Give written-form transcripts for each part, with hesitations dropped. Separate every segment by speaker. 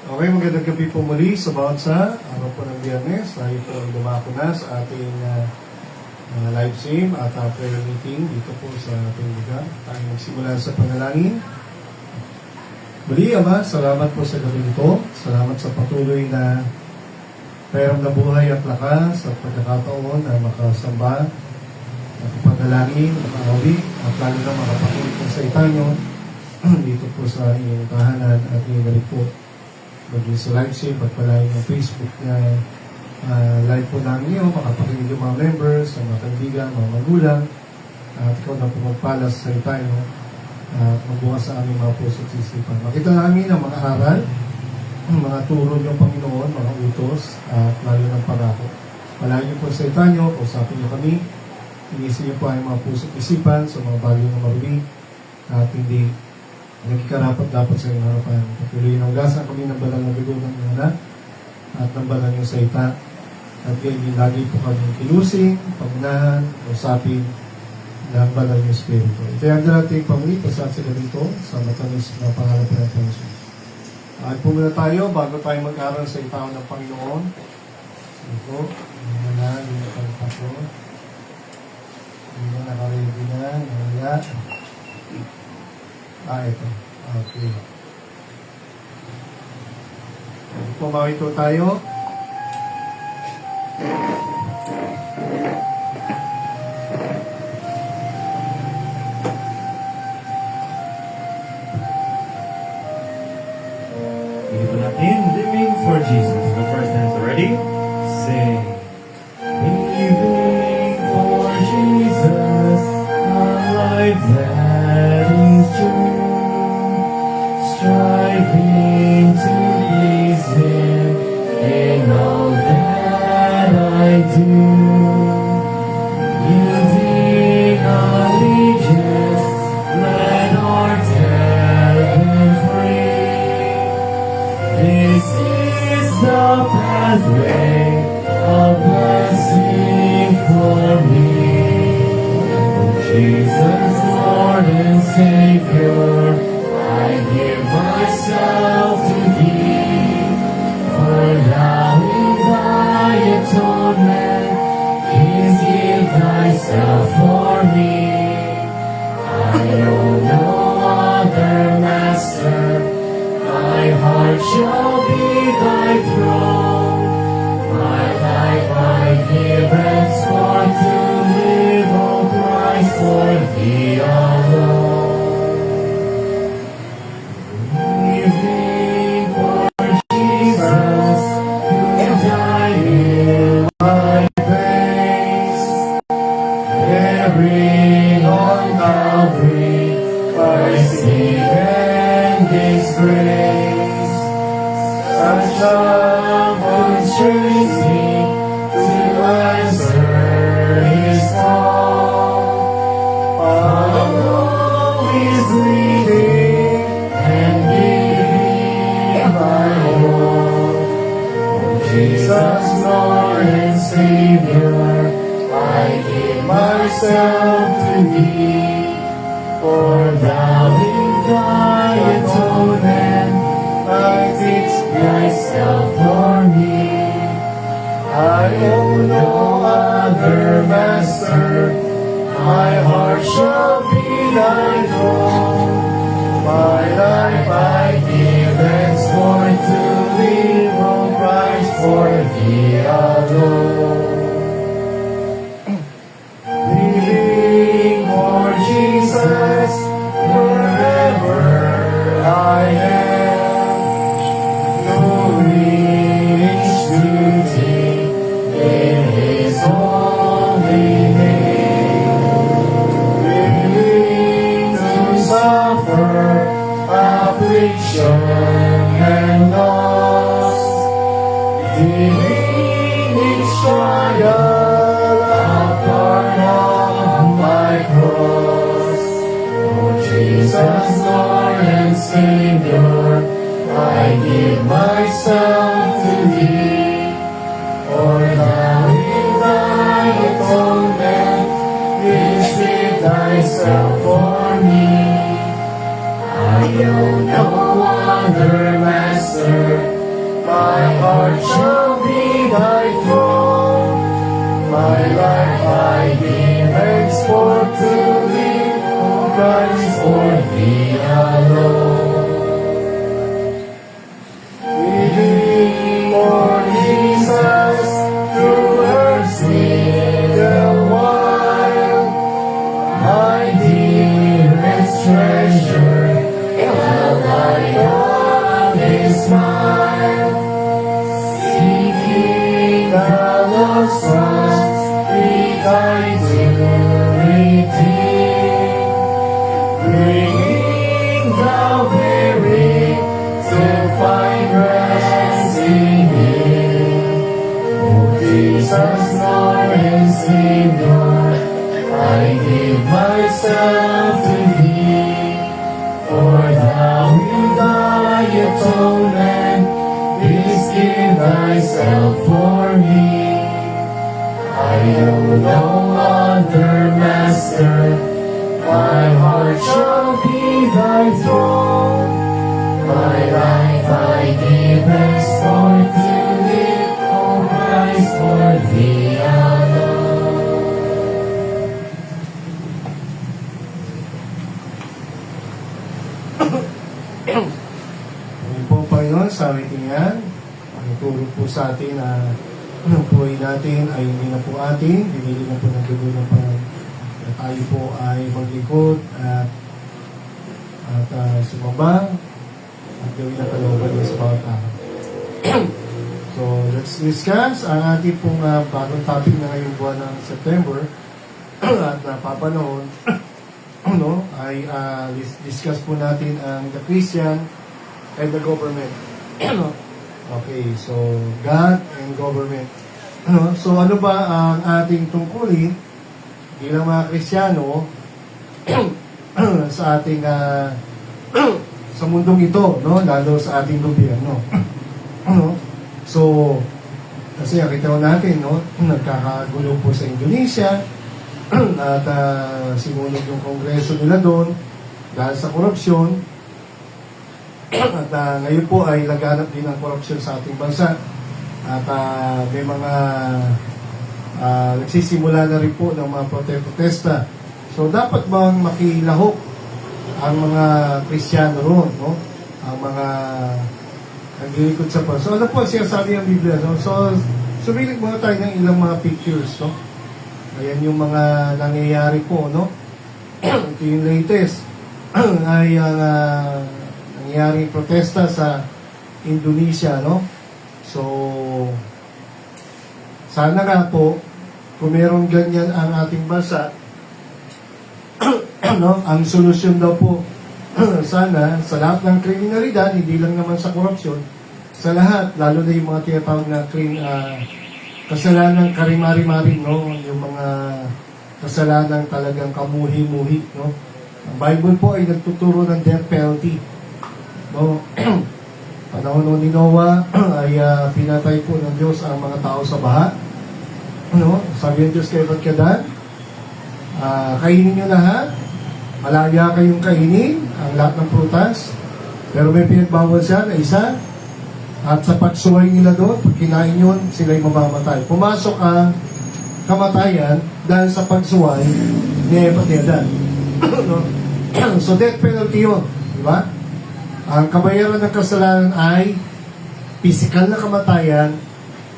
Speaker 1: Okay, magandang gabi po muli sa bawat sa araw po ng Biyernes. Tayo po ang dumako na sa ating live stream at prayer meeting dito po sa ating lugar. Tayo magsimula sa panalangin. Muli, Ama, salamat po sa gabi ito. Salamat sa patuloy na perang na buhay at lakas at pagkakataon na makasamba, makapanalangin, makaawi, at lalo na makapakinig ng salita nyo dito po sa inyong tahanan at ibalik po maging sa live stream, pagpalain ng Facebook na live po namin yun, makapakinig yung mga members, mga kaibigan, mga magulang, at ikaw na po magpalas sa salita nyo at magbukas sa aming mga puso at isipan. Makita namin ang mga aral, mga turo ng Panginoon, mga utos, at lalo ng pangako. Palain niyo po sa salita nyo, kausapin niyo kami, inisin niyo po ang mga puso at isipan sa mga bagay na marumi at hindi nagkikarapat dapat sa iyong harapan. Patuloy ng gasa kami ng banal na dugo ng iyong anak at ng banal niyong salita. At ganyan lagi po kami kilusing, pagunahan, usapin ng banal niyong Espiritu. Ito yung natin pamuli, pasaksi na dito sa matamis na pangalan ng Panginoon. At po muna tayo, bago tayo mag-aral sa itaon ng Panginoon. Ito, hindi na, hindi na tayo paso. Hindi na nakaready na, nangya. Ito. Okay. Pumawito tayo.
Speaker 2: Bigyan po natin, Living for Jesus. The first time, so ready? Sing. Living for Jesus, a life that is true. Striving to please Him in all that I do. Yielding allegiance, let hearts heaven free. This is the pathway of blessing for me. Oh, Jesus, Lord and Savior, I give myself to Thee, for Thou in Thy atonement is give Thyself for me. I know no other Master, my heart shall be Thy throne. My life I give henceforth to live, O Christ, for Thee alone. Living for Jesus, who died in my place, bearing on Calvary my sin and disgrace. Such love constrains me to answer His call. Follow His leading and give my all. Oh, Jesus, Lord and Savior, I give myself to Thee, for Thou in Thy atonement fixed Thyself for me. I owe no other Master, my heart shall be Thy throne. My life I give henceforth to live, O Christ, for Thee alone. Living for Jesus, wherever I am, doing each duty in His holy name, willing to suffer affliction and loss, giving each trial upon of my cross. Oh, Jesus, Lord and Savior, I give myself to Thee, for Thou in Thy atonement visit Thyself for me. I know no other Master,
Speaker 3: My heart shall be thy throne. My life I give henceforth to thee, O Christ, for thee alone. We thee, Lord Jesus, through earth's little while, my dearest treasure, the light of his smile, seeking the lost ones, be kind to redeem, bringing the weary to find rest in Him. O Jesus, Lord and Savior, I give myself to Thee, for Thou in Thy atonement didst give Thyself for me. I know no other master, my heart shall be Thy throne. My life I give henceforth to Thee, O Christ, for Thee alone.
Speaker 1: Ngayon po, Panginoon, sa ating yan, ang turo po sa atin na ang buhay natin ay hindi na po atin, binili na po ng dugo ng Panginoon. Na tayo po ay maglikod at sumaba at gawin ang kalooban niya sa bawat tao. So, let's discuss ang ating pong bagong topic na ngayong buwan ng September at napapanahon no, ay discuss po natin ang the Christian and the government. Okay, so God and government. So ano ba ang ating tungkulin bilang mga Kristiyano sa ating sa mundong ito, no, lalo sa ating gobyerno. So kasi nakita ko natin, no, nagkakagulo po sa Indonesia at sinunod yung kongreso nila doon dahil sa korupsyon. At ngayon po ay laganap din ang korupsyon sa ating bansa. At may mga nagsisimula na rin po ng mga protesta. So dapat bang makilahok ang mga Kristiyano roon, no? Ang mga naglilikod sa Panginoon. So ano po siya sabi ng Biblia? So sumilig muna tayo ng ilang mga pictures, no? Ayan yung mga nangyayari po, no? Ito yung latest. Ay ang nangyaring protesta sa Indonesia, no? So, sana nga po, kung meron ganyan ang ating bansa, no? Ang solusyon daw po, sana, sa lahat ng kriminalidad, hindi lang naman sa korupsyon, sa lahat, lalo na yung mga tinatawag na kasalanan karimari-mari, no? Yung mga kasalanan talagang kamuhi-muhi, no? Ang Bible po ay nagtuturo ng death penalty, no? Panahon ni Noah ay pinatay po ng Diyos ang mga tao sa baha, no? Sabi ng Diyos kay Badkadan, kainin nyo lahat, malaya kayong kainin ang lahat ng prutas, pero may pinagbawal siya na isa. At sa pagsuway nila doon, pag kinain yun, sila'y mamamatay. Pumasok ang kamatayan dahil sa pagsuway ni Badkadan. So, death penalty yun. Di ba? Ang kabayaran ng kasalanan ay physical na kamatayan,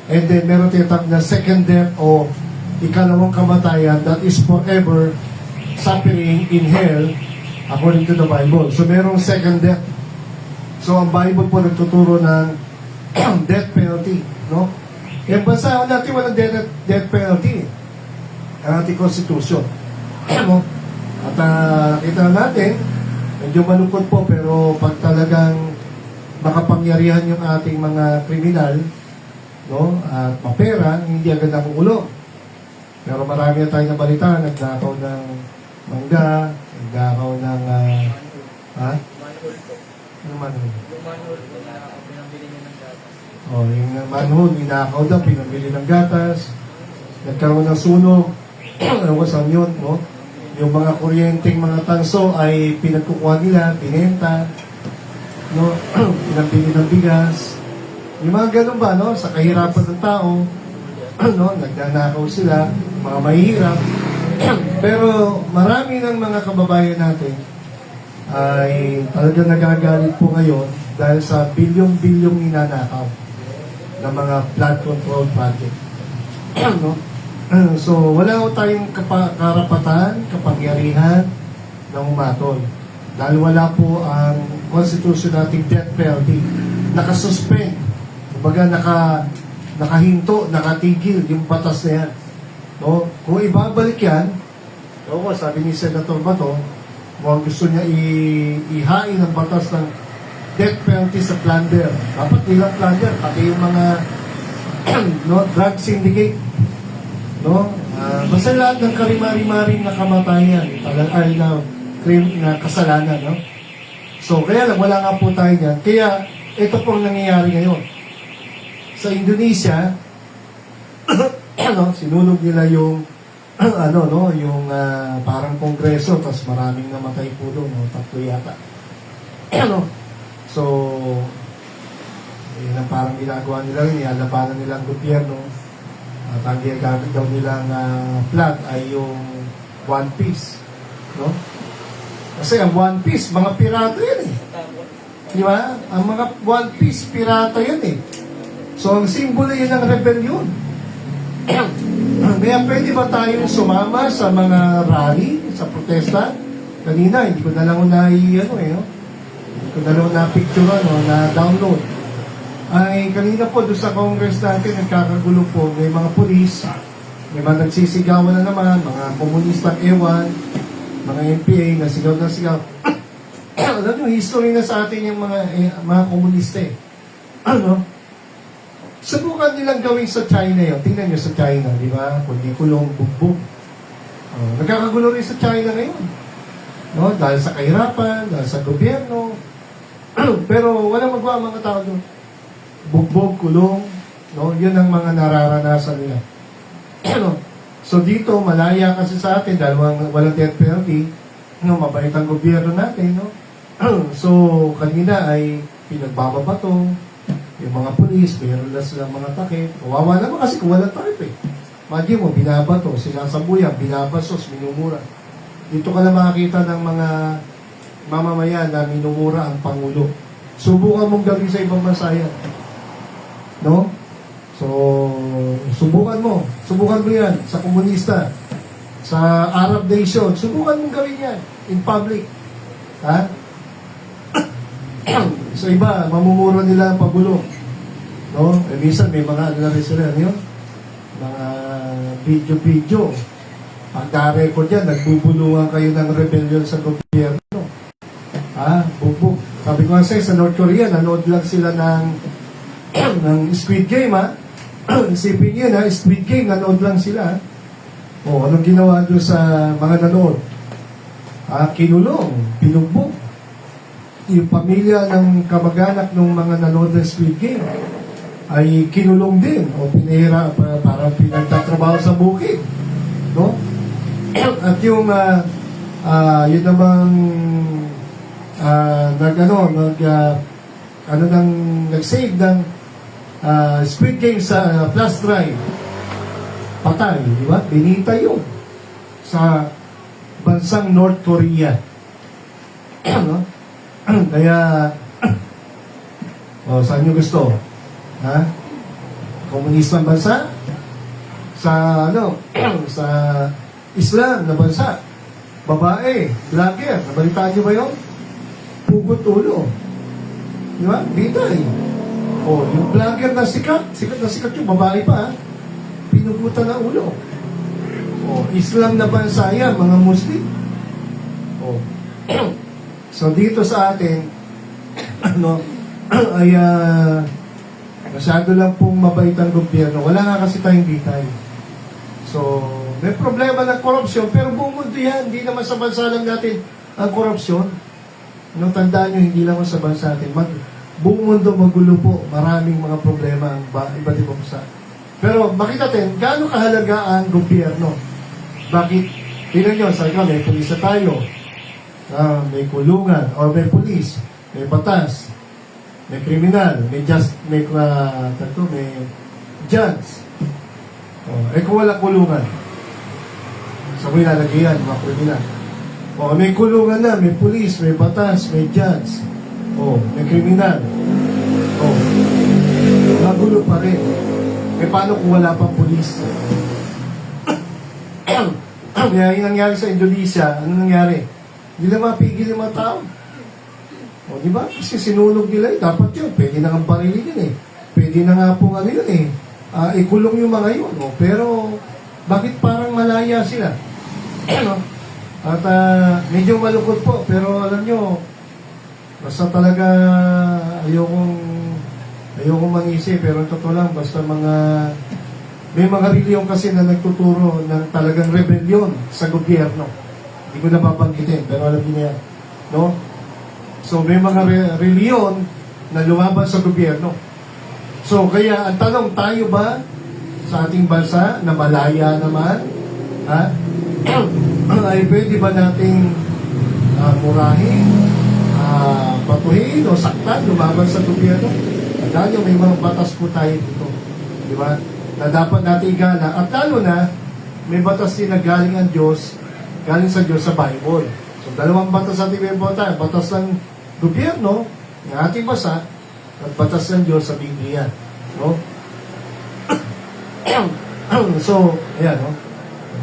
Speaker 1: and then meron tinatawag na second death o ikalawang kamatayan that is forever suffering in hell according to the Bible. So, merong second death. So, ang Bible po nagtuturo ng death penalty, no? Yung bansa natin walang death penalty. Ang ating constitution. No? At nakita natin, medyo malungkot po, pero pag talagang makapangyarihan yung ating mga kriminal, no, at mapera, hindi agad nakukulong. Pero marami na tayo na balita, nagnakaw ng mangga, nagnakaw ng ano manhole? Yung manhole, ninakaw daw, pinambili ng gatas, nagkaroon ng sunog, ano saan yun, no? Yung mga kuryenteng mga tanso ay pinagkukuha nila, pinenta, no? Pinambili ng bigas. Yung mga ganun ba, no? Sa kahirapan ng tao, no? Nagnanakaw sila, mga mahihirap. Pero marami ng mga kababayan natin ay talagang nagagalit po ngayon dahil sa bilyong-bilyong ninanakaw ng mga flood control project. No? So, wala ko tayong karapatan, kapangyarihan na umatol. Dahil wala po ang constitution nating death penalty. Nakasuspend. Kumbaga, nakahinto, nakatigil yung batas na yan. No? Kung ibabalik yan, sabi ni Senator Bato, kung gusto niya ihain ang batas ng death penalty sa plunder. Dapat nilang plunder, pati yung mga no, drug syndicate. No? Basta lahat ng karimari-maring na kamatayan, ay na kasalanan. No? So, kaya lang, wala nga po tayo dyan. Kaya, ito pong nangyayari ngayon. Sa Indonesia, sinunog nila yung yung parang kongreso, tapos maraming namatay po doon, 3 yata. So, yun ang parang ginagawa nila rin, ialabanan nilang gobyerno. At ang ginagamit daw nilang flag ay yung One Piece. No? Kasi ang One Piece, mga pirata yan eh. Di ba? Ang mga One Piece, pirata yan eh. So, ang simbolo yun ng rebellion. Kaya pwede ba tayong sumama sa mga rally, sa protesta? Kanina, hindi ko na lang hindi ko na lang na-picture, na-download. Ay, kanina po, doon sa Congress natin, nagkakagulo po, may mga pulis, may mga nagsisigawan na naman, mga komunistang ewan, mga MPA, nasigaw na sigaw. Alam nyo, history na sa atin yung mga komunista eh. Subukan nilang gawin sa China yun. Tingnan nyo sa China, di ba? Kundi kulong, bugbog. Nagkakagulo rin sa China ngayon. No? Dahil sa kahirapan, dahil sa gobyerno. Pero wala magawa ang mga tao doon. Bugbog, kulong. No? Yun ang mga nararanasan nila. So dito, malaya kasi sa atin dahil walang death penalty. No? Mabait ang gobyerno natin. No? So, kanina ay pinagbababato. Yung mga pulis, mayroon na silang mga takip. Kawawa naman kasi kung walang takip eh. Imagine mo, binabato, sinasabuyan, binabasos, minumura. Dito ka na makakita ng mga mamamayan na minumura ang Pangulo. Subukan mong gawin sa ibang bansa yan. No? So, subukan mo. Subukan mo yan sa komunista. Sa Arab nation. Subukan mong gawin yan in public. Ha? Sa iba, mamumura nila ang pagulo. No? Minsan may mga na rin sila, yun? Mga video-video. Pagka-record yan, nagbubulungan kayo ng rebellion sa gobyerno. Bubog. Sabi ko kasi sa North Korea, nanood lang sila ng Squid Game, Isipin nyo na, Squid Game, nanood lang sila. Anong ginawa doon sa mga nanood? Kinulong, pinugbog. Yung pamilya ng kamag-anak ng mga nanood ng Squid Game ay kinulong din o pinahira para pinagtatrabaho sa bukid. No? At yung yun namang nag-save ng Squid Game sa flash drive. Patay, di ba? Binita yun sa bansang North Korea. No? Kaya, saan nyo gusto? Komunistang bansa? Sa, sa Islam na bansa? Babae, vlogger, nabalitaan nyo ba yun? Pugot ulo. Di ba? Bitay. Yung vlogger na sikat yung babae pa, pinugutan na ulo. Islam na bansa yan, mga Muslim. So dito sa atin, ay masyado lang pong mabait ang gobyerno. Wala nga kasi tayong bitay. So, may problema ng korupsyon, pero buong mundo yan. Hindi naman sa bansa lang natin ang korupsyon. Tandaan nyo, hindi lang sa bansa natin. Buong mundo magulo po. Maraming mga problema ang iba't ibang bansa. Pero makita natin, gaano kahalaga ang gobyerno? Bakit? Tingnan nyo, sa ikaw, may pulis tayo. May kulungan, or may pulis, may batas. may kriminal, may may judge. Kung wala kulungan, sa mo ilalagay yan, mga kriminal. May kulungan na, may pulis, may batas, may judge. May kriminal. Magulo pa rin. Paano kung wala pang pulis? Kaya yung nangyari sa Indonesia, ano nangyari? Hindi na mapigil yung mga tao. Di ba? Kasi sinunog nila dapat yun. Pwede na nga barilin yun Pwede na nga pong ano yun ikulong yung mga yun. Pero, bakit parang malaya sila? At medyo malungkot po. Pero alam nyo, basta talaga ayokong manisi. Pero totoo lang, basta may mga reliyon kasi na nagtuturo ng talagang rebellion sa gobyerno. Hindi ko na babanggitin, pero alam niyo yan. No? So, may mga reliyon na lumaban sa gobyerno. So, kaya, ang tanong, tayo ba sa ating bansa na malaya naman? Ay, pwede ba nating murahin, batuhin o saktan, lumaban sa gobyerno? Dahil may mga batas po tayo dito. Di ba? Na dapat natin igala. At lalo na, may batas din na galing sa Diyos sa Bible. So, dalawang batas natin may batas. Batas ng gobyerno, ng ating basa, at batas ng Diyos sa Biblia. No? So, ayan, no?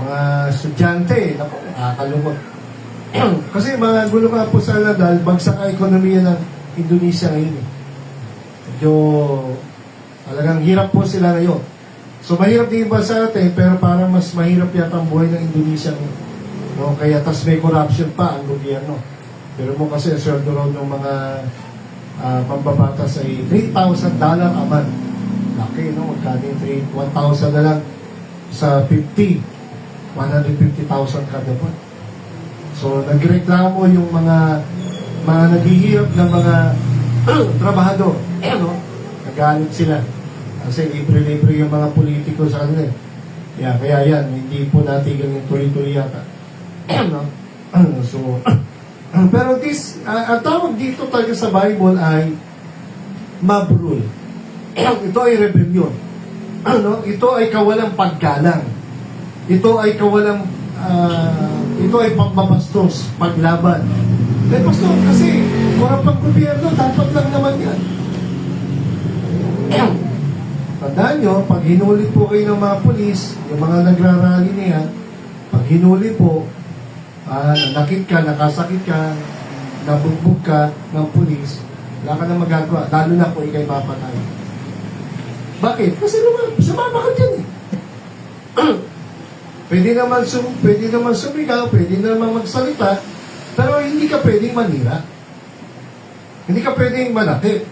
Speaker 1: Mga estudyante, nakakalungkot. Kasi mga gulo nga po sana dahil bagsak ang ekonomiya ng Indonesia ngayon. Medyo, talagang hirap po sila ngayon. So, mahirap din ba sa atin, pero parang mas mahirap yata ang buhay ng Indonesia. No? Kaya, tas may corruption pa ang gobyerno. Pero mo kasi, sweldo raw ng mga pambabatas ay $3,000 a month. Laki, no? Magkano yung 1,000 na lang sa 150,000 kada buwan. So, nagreklamo yung mga naghihirap ng mga trabahador. No? Nagalit sila. Kasi libre-libre yung mga politiko sa kanila. Kaya yan, hindi po natin yung tuloy-tuloy yata. No? So, pero ang tawag dito talaga sa Bible ay mabrul. Ito ay rebellion. Ito ay kawalang paggalang. Ito ay pagbabastos, paglaban. Pastor, kasi korap ang gobyerno, dapat lang naman yan. Tandaan nyo, pag hinuli po kayo ng mga pulis, yung mga nagrarally niya, pag hinuli po, nanakit ka, nakasakit ka, nabugbog ka ng pulis, wala ka na magagawa, lalo na po ikay mapatay. Bakit? Kasi sumama ka dyan Pwede naman sumigaw, pwede naman magsalita, pero hindi ka pwedeng manira. Hindi ka pwedeng manakit.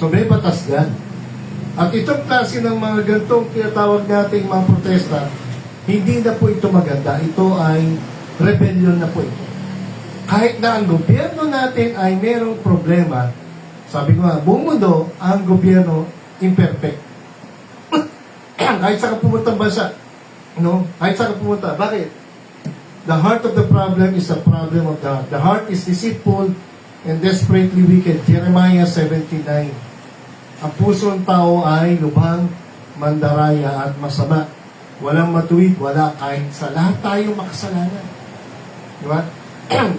Speaker 1: So may batas yan. At itong klase ng mga gantong tinatawag nating mga protesta, hindi na po ito maganda. Ito ay rebellion na po ito. Kahit na ang gobyerno natin ay merong problema, sabi ko nga, buong mundo, ang gobyerno imperfect. Kahit sa kapumuntang bansa, no? Kahit sa kapumunta. Bakit? The heart of the problem is the problem of the heart. The heart is deceitful and desperately wicked. Jeremiah 17:9. Ang puso ng tao ay lubhang, mandaraya at masama. Walang matuwid, wala kahit sa lahat tayo makasalanan. Di ba?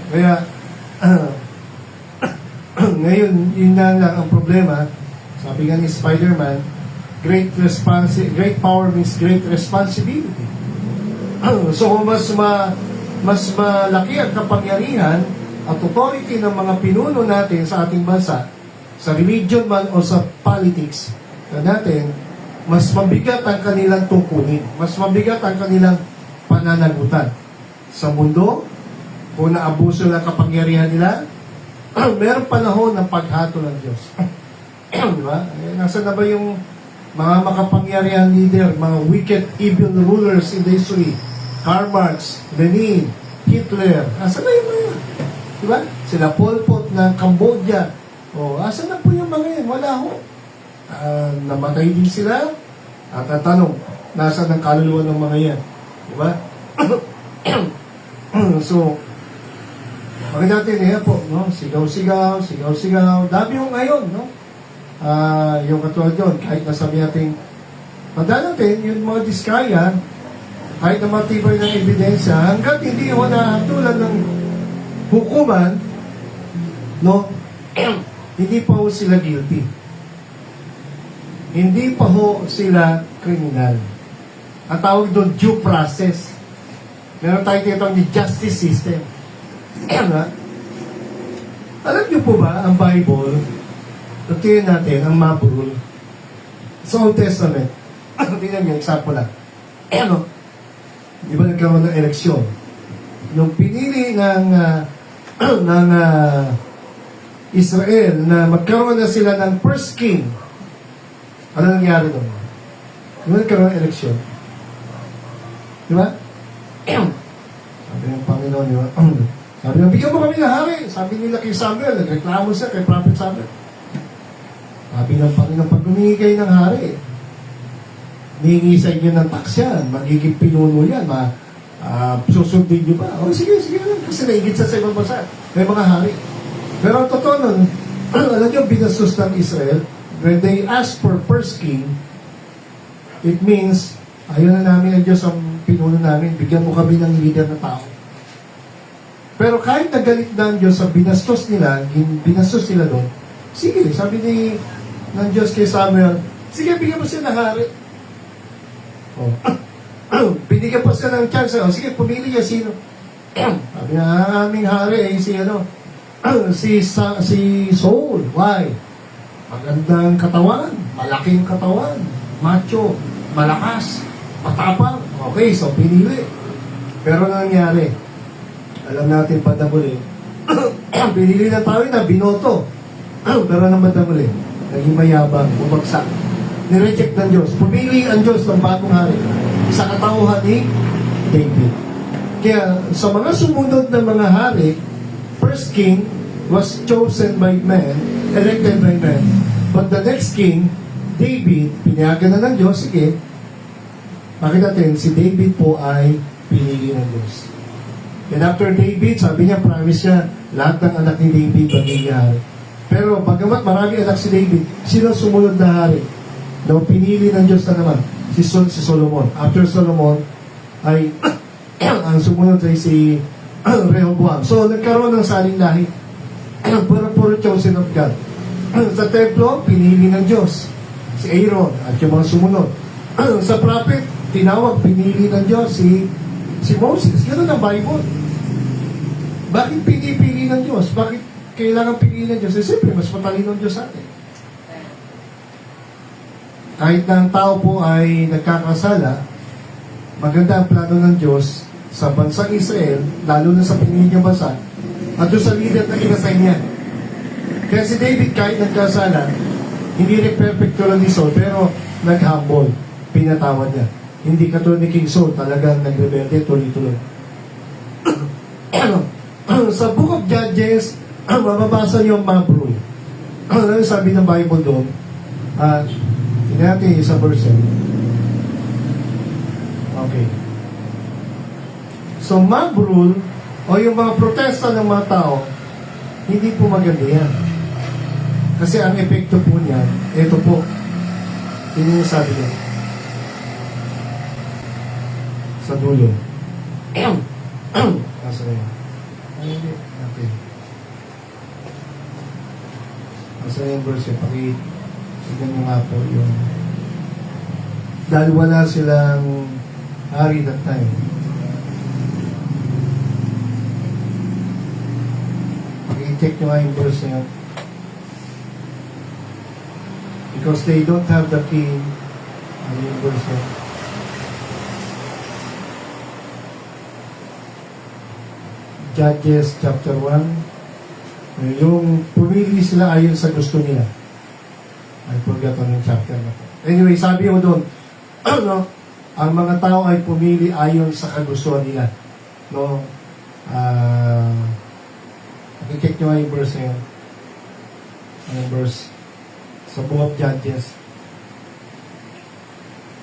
Speaker 1: Kaya, ngayon, yun na lang ang problema. Sabi nga ni Spider-Man, great power means great responsibility. So, mas malaki ang kapangyarihan at authority ng mga pinuno natin sa ating bansa, sa religion man o sa politics natin, mas mabigat ang kanilang tungkulin, mas mabigat ang kanilang pananagutan. Sa mundo, kung naabuso ng kapangyarihan nila, meron panahon ng paghatol ng Diyos. Diba? Nasaan na ba yung mga makapangyarihan leader, mga wicked, evil rulers in the history? Karl Marx, Lenin, Hitler, asan na yung mga yan? Diba? Sila Pol Pot ng Cambodia. Asan na po yung mga yan? Wala ho. Namatay din sila. At ang tanong, nasa ng kaluluwa ng mga yan? Diba? So, bakit natin po, no? Sigaw-sigaw. Dami yung ngayon, no? yung katulad yun, kahit nasabi natin, tanda natin, yung mga diskaya, kahit na matibay ng ebidensya, hanggat hindi ho nahatulan ng hukuman, no, hindi pa ho sila guilty. Hindi pa ho sila kriminal. Ang tawag doon, due process. Meron tayo tinatawag ni justice system. Alam niyo po ba, ang Bible, tingnan natin, ang Mabrul, sa Old Testament, tingnan niyo, example lang. Ano? Di ba nagkaroon ng eleksyon? Nung pinili ng Israel na magkaroon na sila ng first king, ano nangyari doon? Di ba nagkaroon ng eleksyon? Di ba? Sabi ng Panginoon, di ba? Sabi ng, bigyan mo kami ng hari. Sabi nila kay Samuel, nagreklamo siya kay Prophet Samuel. Sabi ng Panginoon, pag humingi kayo ng hari, hihingi sa inyo ng tax yan, magiging pinuno yan, susundin nyo ba? O sige, kasi naigit sa ibang bansa. May mga hari. Pero ang totoo nun, alam nyo, binastos ng Israel, when they ask for first king, it means, ayaw na namin ang Diyos ang pinuno namin, bigyan mo kami ng leader na tao. Pero kahit nagalit na ang Diyos sa binastos nila doon, sige, sabi ng Diyos kay Samuel, sige, bigyan mo siya ng hari. Oh. Binigyan pa siya ng chance. Oh, sige, pumili niya sino. Sabi na, aming hari ay si Saul. Why? Magandang katawan, malaking katawan, macho, malakas, matapang. Okay, so pinili. Pero nangyari, alam natin padamuli, pinili na tao na binoto. Pero naman madamuli, naging mayabang, bumagsak. Nireject ng Diyos. Pumili ang Diyos ng bagong hari sa katauhan ni David. Kaya sa mga sumunod na mga hari, first king was chosen by men, elected by men. But the next king, David, pinayagan na ng Diyos, sige, makita natin, si David po ay pinili ng Diyos. And after David, sabi niya, promise niya, lahat ng anak ni David magiging hari. Pero bagamat marami anak si David, sino sumunod na hari? Na pinili ng Diyos na naman, si Solomon. After Solomon, ay ang sumunod ay si Rehoboam. So, nagkaroon ng saling lahi. Puro chosen of God. Sa templo, pinili ng Diyos. Si Aaron at yung mga sumunod. Sa prophet, tinawag, pinili ng Diyos si Moses. Ganun ang Bible. Bakit pinipili ng Diyos? Bakit kailangan piliin ng Diyos? Siyempre, mas matalino ang Diyos sa atin. Kahit na ang tao po ay nagkakasala, maganda ang plano ng Diyos sa bansang Israel, lalo na sa pinili niyang bansa, at doon sa leader na inassign niya. Kaya si David, kahit nagkasala, hindi rin perfecto lang ni Saul, pero nag-humble, pinatawad niya. Hindi katulad ni King Saul, talagang nagrebelde, tuloy-tuloy. Sa Book of Judges, mababasa niyo ang Mabrul. Ano sabi ng Bible doon? Tingnan natin sa verse. Okay. So, Mabrul, o yung mga protesta ng mga tao, hindi po maganda yan. Kasi ang epekto po niya, ito po. Yun yung sabi niya. Sa dulo. Nasa na yun. Okay. Nasa na yung verse. Tignan nyo nga po yung dahil wala silang hari that time. Pag-i-check nyo nga yung verse na yun. Because they don't have the king. Ano yung verse na yun? Judges chapter 1. Yung pumili sila ayon sa gusto nila. I forgot on yung chapter na po. Anyway, sabi ko doon, no, ang mga tao ay pumili ayon sa kagustuhan nila. No, i-check nyo nga yung verse na yun. Anong verse? Sa Book of Judges.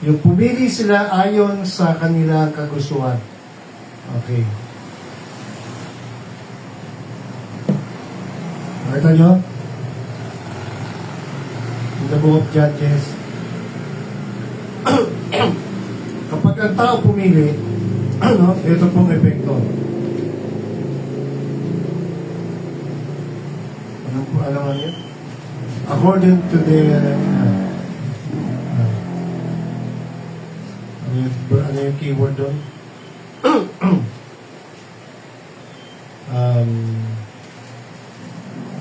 Speaker 1: Yung pumili sila ayon sa kanilang kagustuhan. Okay. Nakita nyo? the book of Judges, kapag ang tao pumili, ito pong epekto. Ano nga yun? According to the ano yung keyword doon? Ano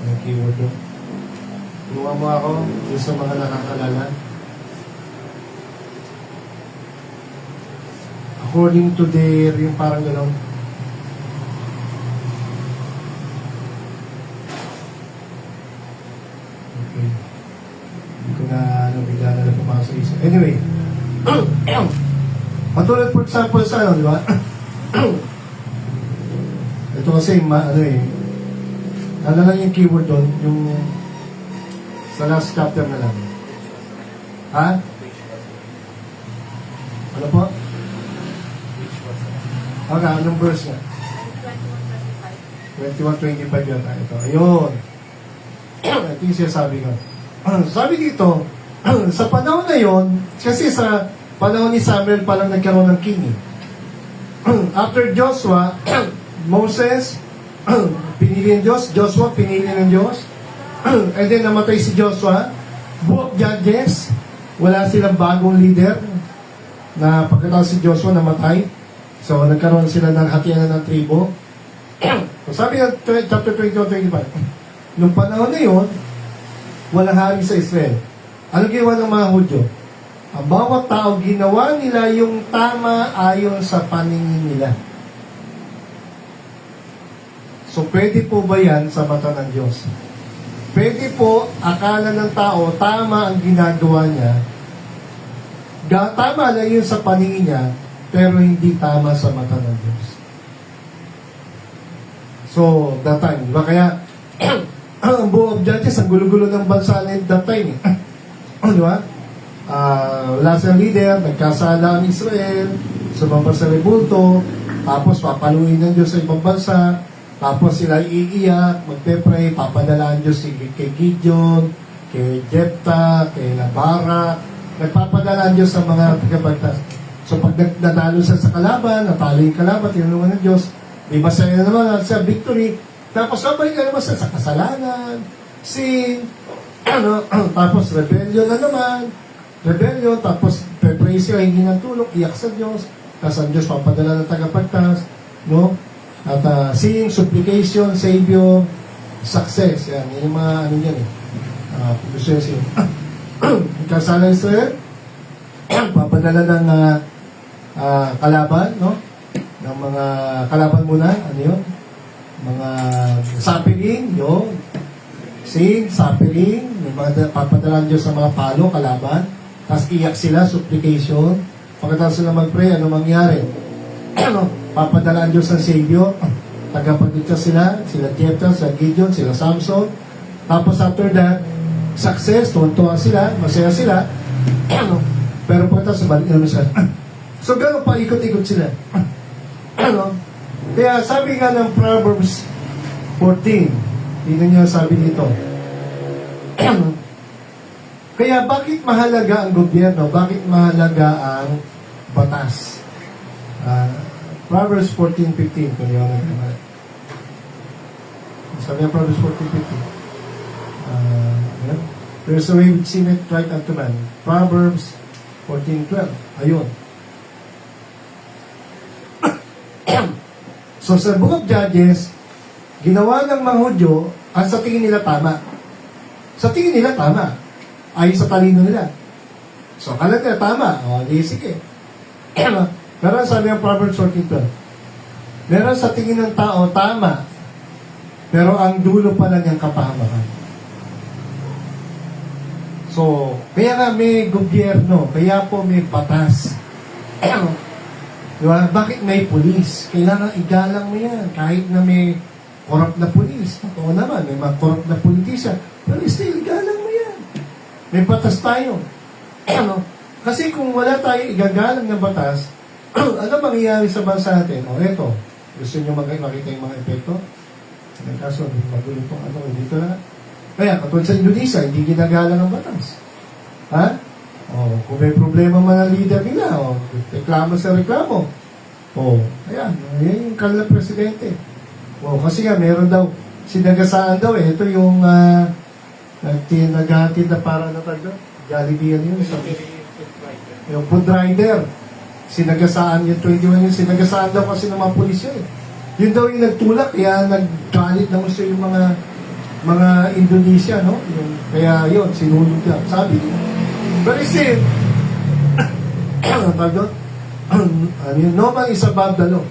Speaker 1: yung keyword doon? Tulungan mo ako yung sa mga nakakalala. According to their, yung parang gano'n. Okay. Hindi ko na, bigla na lang pumasok sa isip. Anyway. Patulad for example sa ano, di ba? Ito kasi, ano lang yung keyword doon, yung sa last chapter na lang. Ha? Ano po? Okay, anong verse nga? 21-25 yata ito. Ayun. Ito yung sinasabi ko. Sabi dito, sa panahon na yon, kasi sa panahon ni Samuel pa lang nagkaroon ng king. After Joshua, Moses, pinili ng Diyos, Joshua, pinili ng Diyos, and then namatay si Joshua, book Judges, wala silang bagong leader, na pagkatapos si Joshua namatay, so nagkaroon sila ng hatian ng tribo. So sabi ng chapter 21-25, nung panahon na yun, walang hari sa Israel. Ano ginawa ng mga Hudyo? Ang bawat tao, ginawa nila yung tama ayon sa paningin nila. So, pwede po ba yan sa mata ng Diyos? Pwede po, akala ng tao, tama ang ginagawa niya. Tama na yun sa paningin niya, pero hindi tama sa mata ng Diyos. So, that time, diba? Kaya, ang Book of Judges, ang gulo-gulo ng bansa na that time. Diba? Wala siyang leader, nagkasala ang Israel, sumamba sa rebulto, tapos papaluin ng Diyos sa ibang bansa, tapos sila iiyak, magpe-pray, papadala ang Diyos kay Gideon, kay Jephthah, kay Barak, nagpapadala ang Diyos sa mga tagabagtas. So pag natalo siya sa kalaban, natalo yung kalaban, tinulungan ng Diyos, di masaya na naman sa victory, tapos sabay ka naman sa kasalanan, sin, tapos rebellion na naman, tapos pe-pray siya, hindi ng tulong, iyak sa Diyos, tapos ang Diyos papadala ng tagapagtas, no? At seeing, supplication, savior, success. Yan yung mga ano yan eh. Kung gusto nyo siya. Kasala Israel, papadala ng kalaban, no? Ng mga kalaban muna, ano yun? Mga sapiling, yun. Seeing, sapiling, may mga papadala ng Diyos sa mga palo, kalaban. Tapos iyak sila, supplication. Pagkatapos sila mag-pray, ano mangyari? Papadala ang Diyos ng Savior, tagapagligtas sila Jephthah, sila Gideon, sila Samson. Tapos after that, success, tuwan-tuwa sila, masaya sila. Pero pagkatapos, balik naman sila. So, gano'n pa, ikot-ikot sila. Kaya sabi nga ng Proverbs 14, tingnan niyo sabi dito. Kaya bakit mahalaga ang gobyerno? Bakit mahalaga ang batas? Proverbs 14:15, kung yun ang naman. Sabi ng Proverbs 14:15. There's a way which seemeth right unto man. Proverbs 14:12. Ayun. So sa Book of Judges, ginawa ng mga Hudyo ang sa tingin nila tama. Sa tingin nila tama. Ayon sa talino nila. So akala nila tama. O, di sige. Pero sabi ng Proverbs 14:12, meron sa tingin ng tao tama, pero ang dulo pala niyang kapahamakan. So, kaya nga may gobyerno, kaya po may batas. Diba? Bakit may pulis? Kailangan igalang mo yan, kahit na may corrupt na pulis. Oo naman, may mga corrupt na politician, pero still, igalang mo yan. May batas tayo. Kasi kung wala tayo igagalang na batas, ano mangyayari sa bansa natin? O, eto. Gusto nyo makita yung mga epekto? Kaso, magulo pong dito na. Kaya, katulad sa Indonesia, hindi ginagalang ang batas. Ha? Kung may problema mga leader nila, reklamo sa reklamo. Ayan, yan yung kanilang presidente. Kasi nga, meron daw, sinagasaan daw Ito yung naghahatid na para natagdo. Jollibee yan yun. Yung food rider. Sinagasaan yung 21 yung sinagasaan daw kasi ng mga pulis yun. Yun daw yung nagtulak, kaya naggalit naman siya yung mga Indonesia, no? Kaya yun, sinulog niya. Sabi niya. But still, no man is above the law.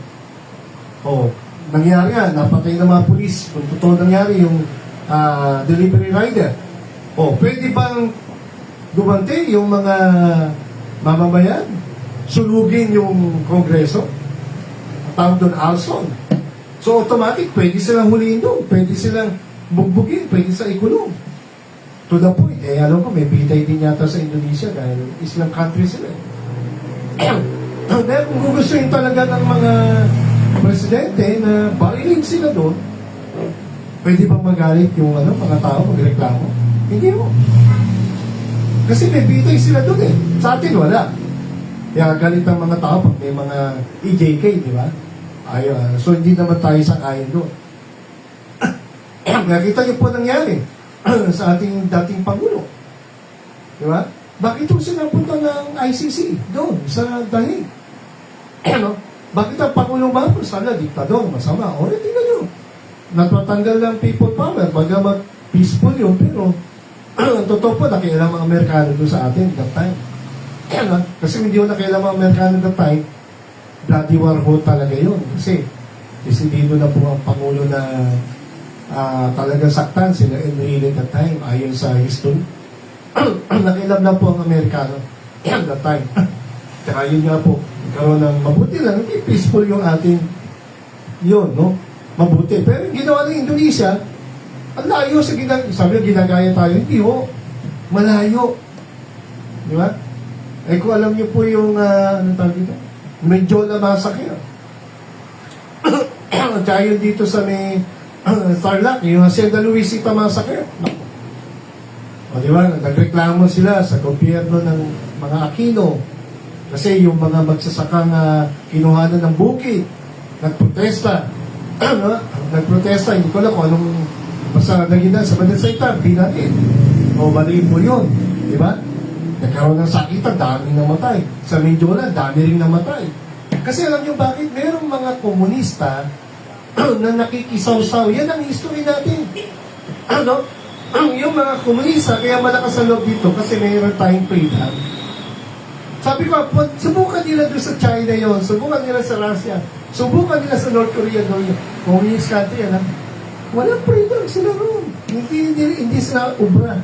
Speaker 1: Nangyari nga, napatay ng mga pulis. Kung totoo nangyari yung delivery rider. Pwede bang gumante yung mga mamamayan? Sulugin yung kongreso? Tawag doon, arson. So automatic, pwede silang huliin doon. Pwede silang bugbugin. Pwede sa ikulong. To the point, alam ko, may bitay din yata sa Indonesia dahil Islam country sila. Dahil kung gugustuhin talaga ng mga presidente na barilin sila doon, pwede bang magalit yung mga tao, magreklamo? Hindi mo. Kasi may bitay sila doon Sa atin, wala. Kaya galit ang mga tao pag may mga EJK, di ba? So hindi naman tayo sang-ayon doon. Nakita niyo po nangyari sa ating dating Pangulo. Di ba? Bakit ito sinapunta ng ICC doon sa Dahig? Bakit ang Pangulong Marcos? Sana, diktador, masama. Tingnan nyo. Napatanggal ng people power. Bagamat peaceful yun, pero ang totoo po, nakialam ang Amerikano doon sa atin that time. Kasi hindi ko nakialam ang Amerikano that time, bloody war ho talaga yun. Kasi desidido na po ang Pangulo na talagang saktan sila Enrile that time, ayon sa history. Nakialam na po ang Amerikano that time. Kaya yun nga po, karoon ng mabuti lang, hindi peaceful yung ating yun, no? Mabuti. Pero yung ginawa ng Indonesia, ang layo sa sabi nyo, ginagaya tayo. Hindi ho. Malayo. Di ba? Kung alam nyo po yung, ano tawag dito? Medjola Massacre. Tsaka yun dito sa may Tarlac, yung Hacienda Luisita Massacre. Di ba? Nagreklamo sila sa gobyerno ng mga Aquino. Kasi yung mga magsasakang kinuhanan ng bukid, nagprotesta. Nagprotesta, hindi ko lang kung anong basta naging na sa Banansayta, di natin. Mali mo yun. Di ba? Nagkaroon ng sakitan, daming namatay. Sa Mindiola, dami rin namatay. Kasi alam nyo bakit? Merong mga komunista na nakikisaw-saw. Yan ang history natin. Yung mga komunista, kaya malakas ang loob dito kasi mayroon tayong freedom. Sabi ko, subukan nila doon sa China yon, subukan nila sa Russia, subukan nila sa North Korea doon. Communist country, walang freedom sila roon. Hindi sila ubra.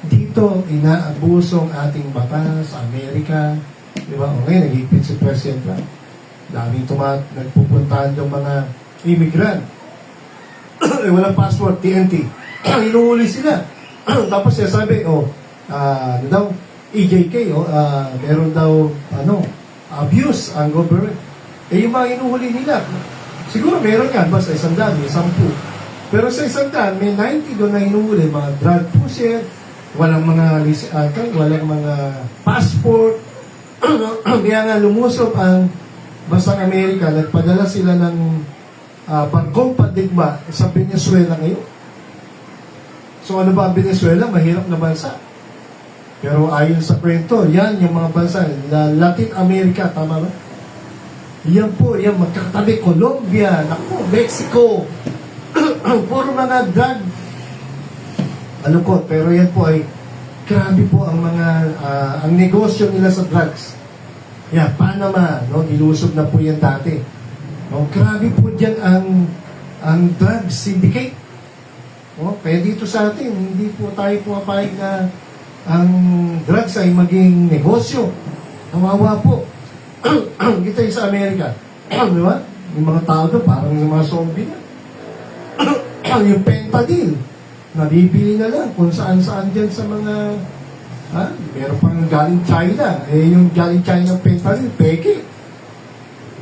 Speaker 1: Dito, inaabuso ang ating batas sa Amerika. Di ba? Ngayon, nag-ipit si President Trump. Daming nagpupuntahan yung mga immigrant. Walang passport, TNT. Inuuli sila. Tapos siya sabi, ano daw, EJK, meron daw, abuse ang government. Yung mga inuhuli nila, siguro meron yan, basta 100, may 10. Pero sa 100, may 90 doon na inuhuli, mga drug pusher, walang mga walang mga passport. Kaya nga lumusob ang basang Amerika, nagpadala sila ng barkong pandigma sa Venezuela ngayon. So ano ba ang Venezuela? Mahirap na bansa. Pero ayon sa kwento, yan yung mga bansa na Latin America, tama ba? Yan po, yan magkakatabi, Colombia, Mexico, puro mga drug. Pero yan po ay grabe po ang mga ang negosyo nila sa drugs. Yeah, Panama, nilusob na po yan dati. Grabe po dyan ang drug syndicate. Kaya dito sa atin, hindi po tayo pumapayag na ang drugs ay maging negosyo. Kawawa po. Kita sa Amerika. Di ba? Yung mga tao doon, parang yung mga zombie na. Yung fentanyl, nabibili na lang kung saan-saan dyan sa mga meron pang galing China. Yung galing China ng fentanyl, peke.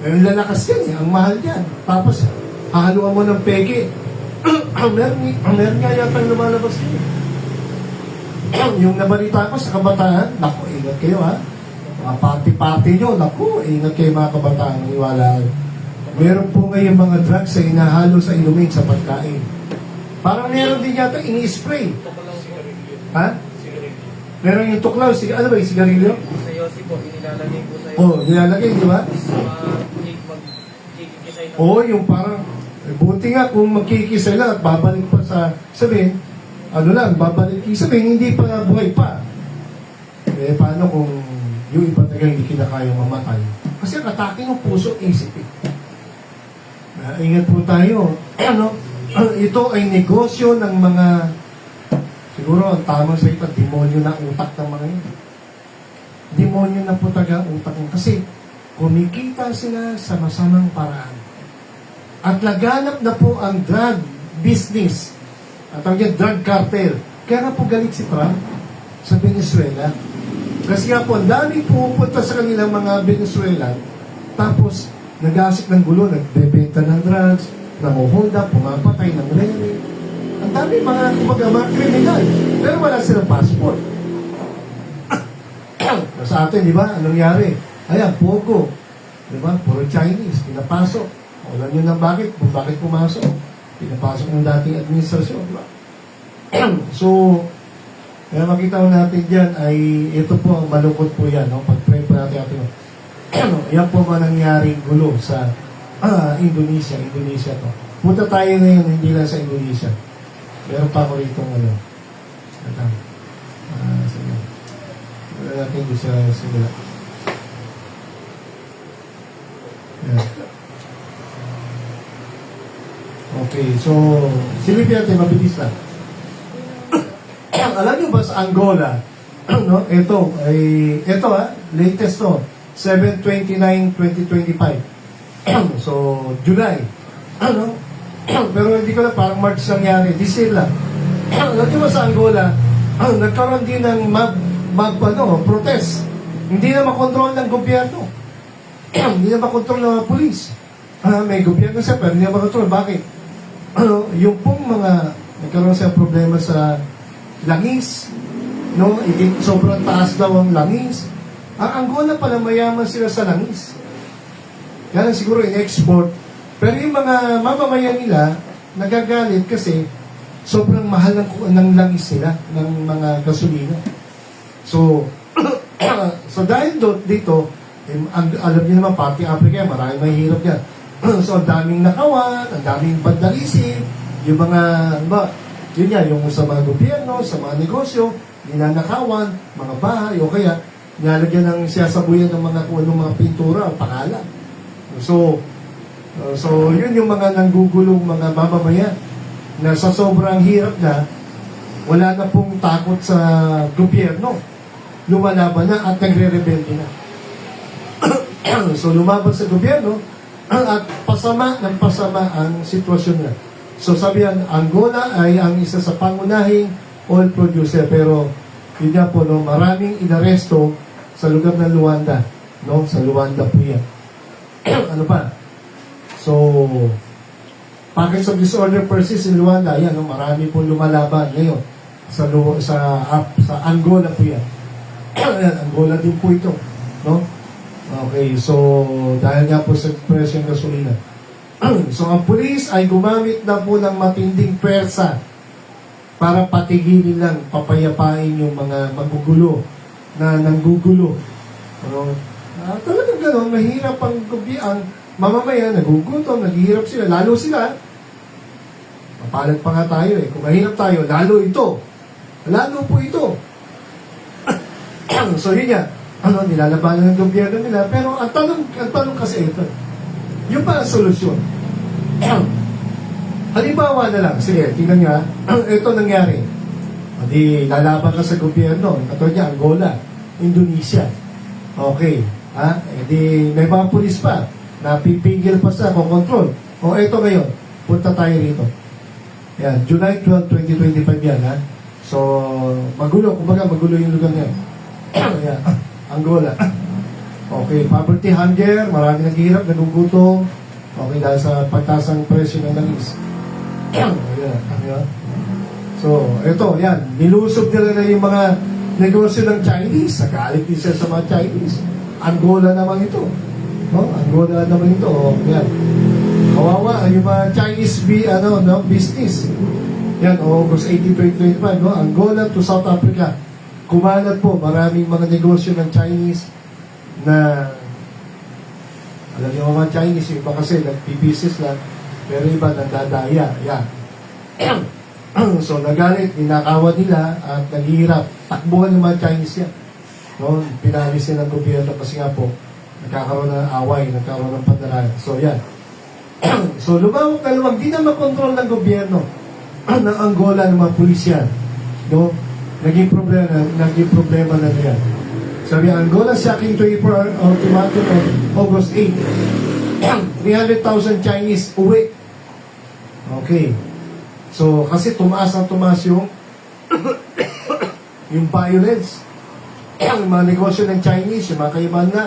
Speaker 1: Yung lalakas yan, ang mahal yan. Tapos, hahaluan mo ng peke. Meron nga yata lumalabas yun. yung nabalita ko sa kabataan, naku, ingat kayo ha. Mga party-party nyo, naku, ingat kayo mga kabataan, iwala. Meron po ngayon mga drugs na inahalo sa inumin sa pagkain. Parang meron din yata ini-spray. Ha? Meron yung tuklaw, ano ba yung sigarilyo?
Speaker 4: Sa Yossi po, inilalagay po sa
Speaker 1: Oh, nilalagay, di ba?
Speaker 4: magkikisay na.
Speaker 1: Oo, yung parang, buti nga kung magkikisay lang at babalik pa sa, sabihin, ano lang, babalik, sabihin, hindi pa buhay pa. Eh, paano kung yung iba talaga hindi kinakayang mamatay? Kasi ang atake ng puso, isip eh. Ingat po tayo. Ano? Ito ay negosyo ng mga, siguro ang tamang salita, demonyo na utak ng mga yun. Demonyo na po taga utak ng, kasi kumikita sila sa masamang paraan. At laganap na po ang drug business. At ang drug cartel. Kaya nga po galit si Trump sa Venezuela. Kasi nga po, ang daming pumupunta sa kanilang mga Venezuelan, tapos nag-aasik ng gulo, nagbebenta ng drugs, nanguhulda, pumapatay ng rere. Ang dami mga kriminal. Pero wala silang passport. Sa atin, di ba? Anong nangyari? Ayan, Pogo. Di ba? Puro Chinese. Pinapasok. Alam nyo na bakit? Kung bakit pumasok. Pinapasok ng dating administrasyon. Di ba? So, kaya makita ko natin dyan ay ito po, malungkot po yan. No? Pag-pray po natin atin. Yan po ba nangyaring gulo sa Indonesia. Indonesia to. Punta tayo ngayon, hindi lang sa Indonesia. Meron pa ako rito ngayon. Sige. Wala natin doon sa simula. Yan. Okay, so silipin natin, mabilis lang. Alam nyo ba sa Angola, no? Ito latest to, 7/29/2025. So, July. Ano? Pero hindi ko na, parang March nangyari. This year lang. Alam nyo ba sa Angola, nagkaroon din ng protest. Hindi na makontrol ng gobyerno. Hindi na makontrol ng mga polis. May gobyerno siya, pero hindi na makontrol. Bakit? Yung pong mga nagkaroon siya problema sa langis, no? Sobrang taas daw ang langis. Ang Angola pala, mayaman sila sa langis. Kaya lang siguro in-export. Pero yung mga mamamayan nila, nagagalit kasi sobrang mahal ng langis nila, ng mga gasolina. So, so dahil dito, alam niyo naman, party Africa, maraming mahihirap yan. So, ang daming nakawan, ang daming vandalism, yung mga, yun yan, yung sa mga gobyerno, sa mga negosyo, ninanakawan, mga bahay, o kaya, nilalagyan ng siyasabuyan ng mga kung anong mga pintura o pangalan. So, yun yung mga nanggugulong mga mamamayan na sa sobrang hirap na, wala na pong takot sa gobyerno. Lumalaban na at nagre-rebelde na. So, lumaban sa gobyerno at pasama ang sitwasyon na. So, sabihan, Angola ay ang isa sa pangunahing oil producer, pero yun nga po, no, maraming inaresto sa lugar ng Luanda. No? Sa Luanda po yan. Ano pa? So, package of disorder persists in Luanda. Yan, no? Marami pong lumalaban ngayon sa Angola po yan. Ayan, Angola din po ito. No? Okay, so dahil nga po sa presyo ng gasolina. So ang pulis ay gumamit na po ng matinding pwersa para patigilin lang, papayapain yung mga magugulo na nanggugulo. Ano? Talagang gano'n, mahirap ang mamamayan, nagugutom, naghihirap sila, lalo sila. Mapalag pa nga tayo eh. Kung mahirap tayo, lalo ito. Lalo po ito. So yun yan. Nilalabanan ng gobyerno nila. Pero ang tanong kasi ito, yung pa ang solusyon. Halimbawa na lang, sige, tingnan nyo ito nangyari. Di lalaban ka sa gobyerno. Ito niya, Angola, Indonesia. Okay. Di may mga pulis pa na pipigil pa sa control. O ito ngayon, punta tayo rito. Yan, July 12, 2025 yan, ha? So, magulo. Kumbaga, magulo yung lugar niya. Ayan, Angola. Okay, poverty, hunger, marami naghihirap, nagugutom. Okay, dahil sa pagtaas ng presyo ng langis. Ayan. So, ito, yan. Nilusob nila na yung mga negosyo ng Chinese. Nagalit din sila sa mga Chinese. Angola naman ito. No? Angola naman ito. O, yan. Kawawa, yung mga Chinese business. Yan, August 18, 2025, no? Angola to South Africa. Kumalat po, maraming mga negosyo ng Chinese na alam niyo mga Chinese, yung iba kasi nag-business lang, pero iba nagdadaya. Yan. So, nagalit, ninakawan nila at naghihirap. Takbuhan ng mga Chinese yan. No? Pinalis nila ng gobyerno kasi nga po, nagkakaroon ng away, nagkakaroon ng pandarayan. So, yan. So, lumawag na lumawag. Di na makontrol ng gobyerno ng Angola, ng mga pulisyan. No? Naging problema na yan. Sabi, Angola shocking 24-hour ultimatum on August 8. 300,000 Chinese uwi. Okay. So, kasi tumaas yung yung violence. Yung mga negosyo ng Chinese, yung mga kaibahan na,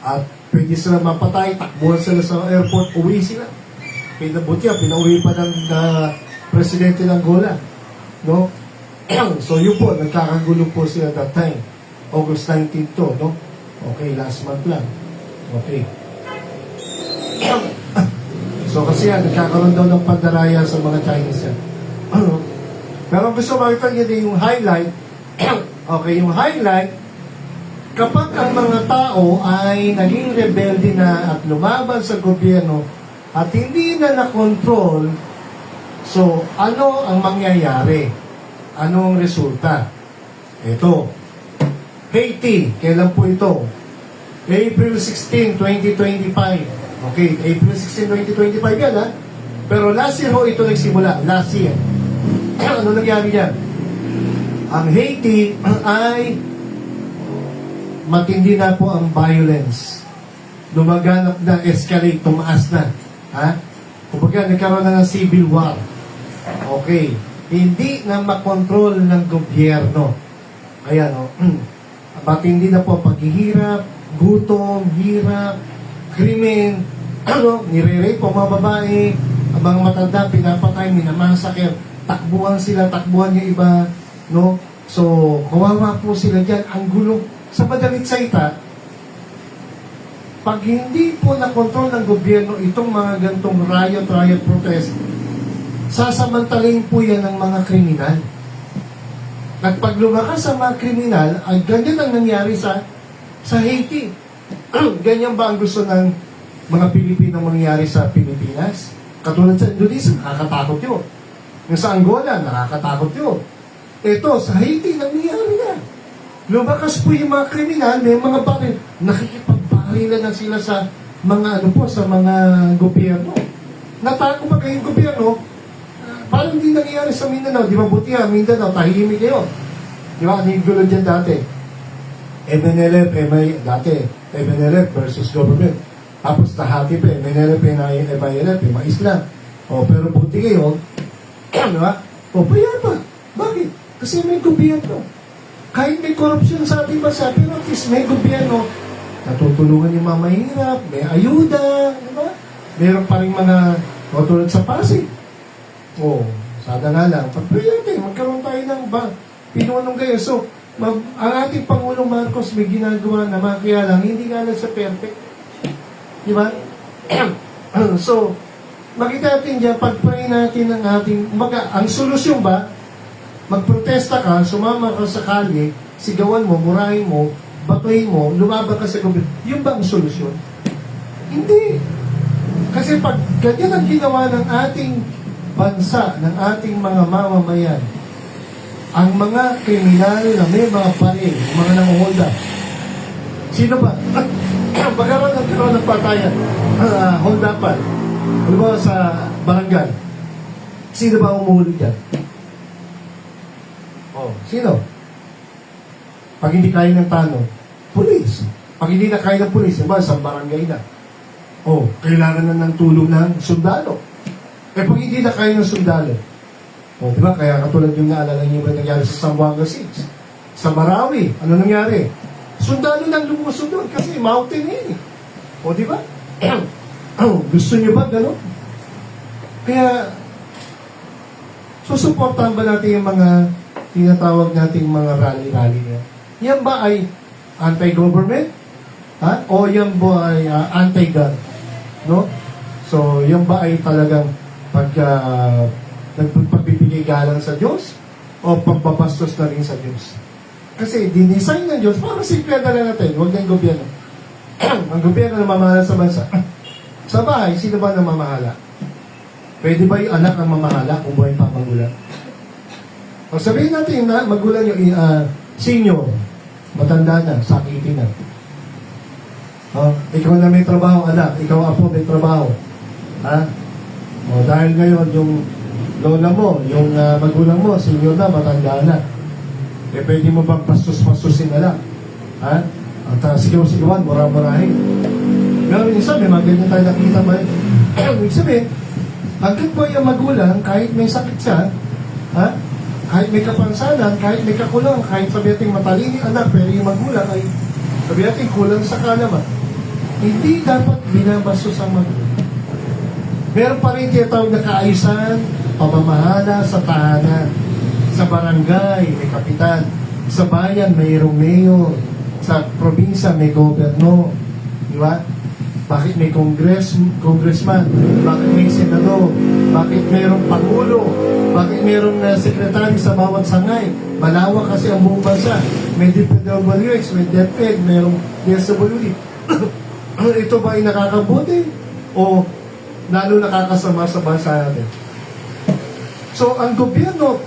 Speaker 1: at pwede sila mapatay, takbuhan sila sa airport, uwi sila. Pinabutya, pinauwi pa ng presidente ng Angola. No? So, yun po, nagkakagulo po sila that time. August 19 to, no? Okay, last month lang. Okay. So, kasi yan, nagkakaroon daw ng pandaraya sa mga Chinese yan. Pero gusto makita niyo din yung highlight. Okay, yung highlight, kapag ang mga tao ay naging rebelde na at lumaban sa gobyerno at hindi na nakontrol, so, ano ang mangyayari? Anong resulta? Ito. Haiti, kailan po ito? April 16, 2025. Okay, April 16, 2025 yan, ha? Pero last year ho, ito nagsimula. Last year. Ano nangyari yan? Ang Haiti ay matindi na po ang violence. Lumaganap na, escalate, tumaas na. Ha? Kumbaga, nagkaroon na ng civil war. Okay. Hindi na makontrol ng gobyerno. Kaya, no? Matindi na po ang paghihirap, gutom, hirap, krimen, nire-rape po mga babae, ang mga matanda, pinapatay, minamasakir, takbuhan sila, takbuhan yung iba, no? So, kawawa po sila dyan. Ang gulo, sa madalit salita, pag hindi po nakontrol ng gobyerno itong mga gantong riot protest, sasamantalayin po yan ng mga kriminal. At pag lumakas ang mga kriminal, ay ganyan ang nangyari sa Haiti. Ganyan ba ang gusto ng mga Pilipino mangyari sa Pilipinas? Katulad sa Indonesia, nakakatakot yun. Yung sa Angola, nakakatakot yun. Ito, sa Haiti, nangyari na. Lumakas po yung mga kriminal, may mga baril. Nakikipagbarilan na sila sa mga sa mga gobyerno. Natako pa kayong gobyerno, parang hindi nangyayari sa Mindanao. Di ba buti Mindanao, tahimik kayo. Di ba? Ano yung gulo dyan dati? MNLF, MNLF versus government. Tapos tahati pa, MNLF, MILF, Islam. O, pero buti kayo, di ba? O, pa. Bakit? Kasi may gobyerno. Kahit may korupsyon sa ating bansa, pero at least may gobyerno. Natutulungan yung mga mahirap, may ayuda, di ba? Meron pa rin mga, tulad sa Pasig. Sada nga lang. Pag-priyente, magkaroon tayo ng pinunong kayo. So, ang ating Pangulong Marcos may ginagawa naman, kaya lang, hindi nga lang sa perfect. Di ba? So, makita natin dyan, pag-pray natin ng ating, ang solusyon ba, magprotesta ka, sumama ka sa kalye, sigawan mo, murahin mo, batuhin mo, lumaban ka sa gobyerno. Yun ba ang solusyon? Hindi. Kasi pag ganyan ang ginawa ng ating bansa, ng ating mga mamamayan, ang mga kriminal na may mga paril, mga nanguhulda, sino ba? Magkaroon ng patayan, hold upan, ano ba sa barangay? Sino ba umuhuli dyan? Sino? Pag hindi kaya ng tanong, pulis. Pag hindi na kaya ng pulis, diba, sa barangay na. Kailangan na ng tulong ng sundalo. Pag hindi na kaya ng sundalo, diba, kaya katulad yung naalala niyo ba nangyari sa Zamboanga 6, sa Marawi, ano nangyari? Sundalo nang lumusod doon kasi mountain yun eh. Diba? Gusto niyo ba gano'n? Kaya, susuportahan ba natin yung mga tinatawag nating mga rally-rally niya? Yan ba ay anti-government? Ha? O yan ba ay anti-gun? No? So, yan ba ay talagang nagpagbibigay galang sa Diyos? O pagbabastos na rin sa Diyos? Kasi dinesign ng Diyos, parang simple na lang natin, huwag na yung gobyerno. Ang gobyerno na mamahala sa bansa. Sa bahay, sino ba namamahala? Pwede ba yung anak ang mamahala kung buhay pa ang magulang? O sabihin natin na magulang yung senior, matanda na, sakitin na. Ikaw na may trabaho, anak. Ikaw apo, may trabaho. Ha? O dahil ngayon, yung lola mo, yung magulang mo, senior na, matanda na. Eh, pwede mo bang pastos-pastusin na lang? Ha? At sigaw-sigawan, mura-murahin. Pero isa, may mga ganyan tayo nakita ba? Ibig sabihin, hanggang po yung magulang, kahit may sakit siya, ha? Kahit may kapansanan, kahit may kakulang, kahit sabi natin matalini anak, pero yung magulang ay sabi natin kulang sa kalaman. Hindi dapat binabastos ang magulang. Meron pa rin tinatawag na kaayusan, pamamahala sa tahanan. Sa barangay, may kapitan. Sa bayan, mayroong mayor. Sa probinsya, may gobyerno. Di ba? Bakit may congressman? Bakit may senador? Bakit mayroong pangulo? Bakit mayroong sekretary sa bawat sangay? Malawak kasi ang buong bansa. May DPWH, may DepEd, mayroong DSWD. Ito ba ay nakakabuti? O lalo nakakasama sa bansa natin? So, ang gobyerno,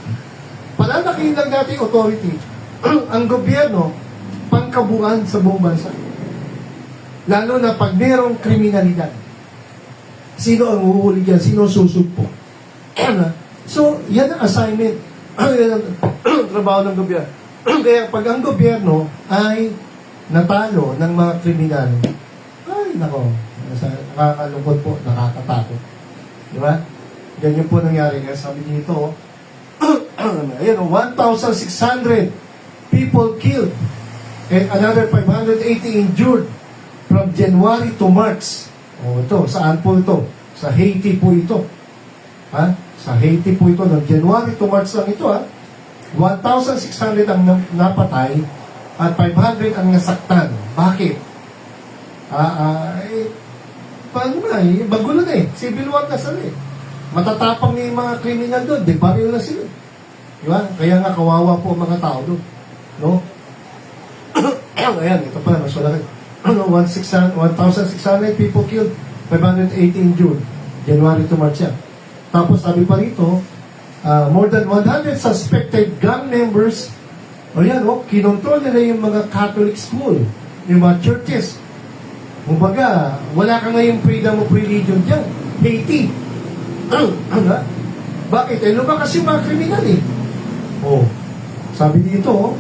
Speaker 1: palalakihin lang natin authority. Ang gobyerno, pangkabuuan sa buong bansa. Lalo na pag merong kriminalidad. Sino ang uhuli dyan? Sino ang susugpo? So, yan ang assignment. Yan ang trabaho ng gobyerno. Kaya pag ang gobyerno ay natalo ng mga kriminal, ay, nako, nakakalungkot po, nakakatakot. Di ba? Ganyan po nangyari. Kaya sabi dito, ayan, 1,600 people killed and another 580 injured from January to March. O ito, saan po ito? Sa Haiti po ito. Ha? Sa Haiti po ito. No? January to March lang ito, ha? 1,600 ang napatay at 500 ang nasaktan. Bakit? Paano na eh? Bagulo na eh. Civil war na sila eh. Matatapang yung mga kriminal doon. De baril na sila. Diba? Kaya nga kawawa po ang mga tao doon. No? Ayan, ito pala. Mas wala kayo. 1,600 people killed, 580 injured. January to March yan. Tapos sabi pa rito, more than 100 suspected gang members, kinontrol nila yung mga Catholic school, yung mga churches. Kumbaga, wala ka ngayong freedom of religion dyan. Haiti. Bakit? Lumakas yung mga kriminal eh. Sabi dito,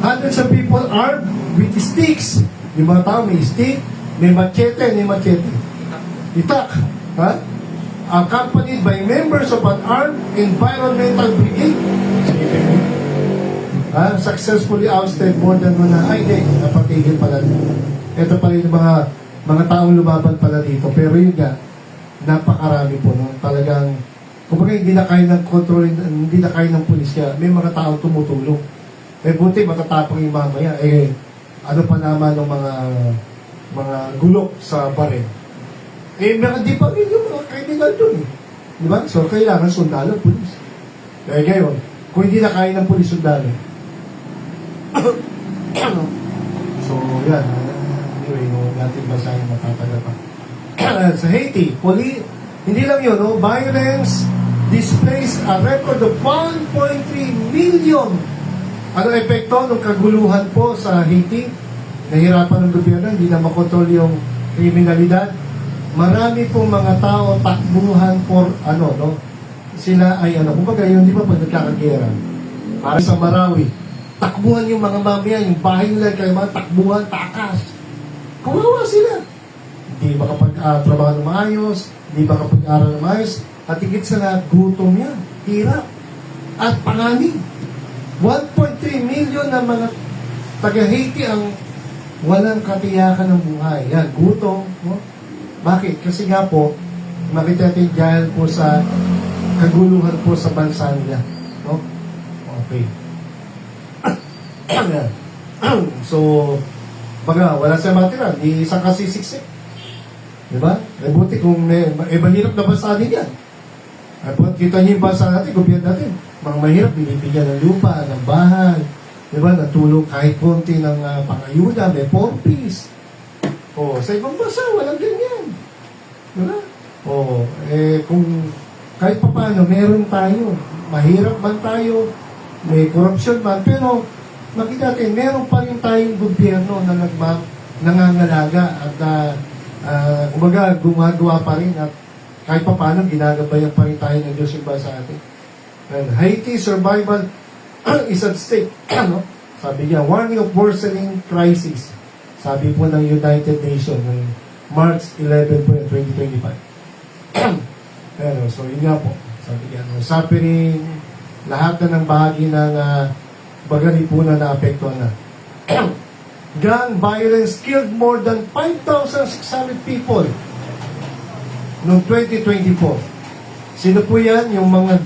Speaker 1: hundreds of people armed with sticks. Yung mga tao may stick, may machete. Itak. Ha? Accompanied by members of an armed environmental brigade. Successfully ousted more than one. Napatigil pala. Ito pala yung mga taong lumaban pala dito. Pero yun nga, napakarami po. No? Talagang, kumbaga hindi na kaya ng control, hindi na kaya ng pulis. Kaya may mga taong tumutulong. Buti matatapang yung mamaya. Ano pa naman ng mga gulok sa baril. Meron di pa rin yung mga kriminal doon. Di ba? So, kailangan sundalo, pulis. Kaya ngayon, kung hindi na kaya ng pulis sundalo. So, yan. Anyway, natin basahin matatagal pa. Sa Haiti, hindi lang yun, violence displays a record of 1.3 million. Ano epekto ng kaguluhan po sa Haiti? Nahirapan ng gobyerno, hindi na makontrol yung kriminalidad. Marami pong mga tao takbuhan for sila ay kumbaga yun, di ba pag nagkakagera? Para sa Marawi, takbuhan yung mga mamaya, yung bahay nila, kaya mga takbuhan, takas. Kawawa sila. Hindi makapag-trabaho ng maayos, hindi makapag-aral ng maayos, at higit sa lahat, gutom yan, hirap, at panganin. 1.3 million na mga taga-Haiti ang walang katiyakan ng buhay. Yan, gutom. No? Bakit? Kasi nga po, makita natin dahil po sa kaguluhan po sa bansa nila. No? Okay. Ayan. So, baga, wala siya matira. Di isang kasi siksik. Diba? Eh, buti kung mahirap na bansa din yan. Eh, kita niyo yung bansa natin, gobyerno natin. Mga mahirap, binibigyan ng lupa, ng bahay. Diba? Natulong kahit konti ng pangayuda, may 4 piece. Oh, sa ibang bansa, walang ganyan. Diba? Oh, eh, kung kahit pa paano, meron tayo. Mahirap man tayo, may korupsyon man, pero makita natin, meron pa rin tayong gobyerno na nangangalaga at kumbaga gumagawa pa rin at kahit pa paano ginagabayan pa rin tayo ng Diyos yung bansa atin. And Haiti survival is at stake. No? Sabi niya, warning of worsening crisis. Sabi po ng United Nations ng March 11 po, 2025. Pero, so yun nga po. Sabi niya, suffering, lahat na ng bahagi ng bagalipunan na apektuhan na. Gang violence killed more than 5,600 people noong 2024. Sino po yan? Yung mga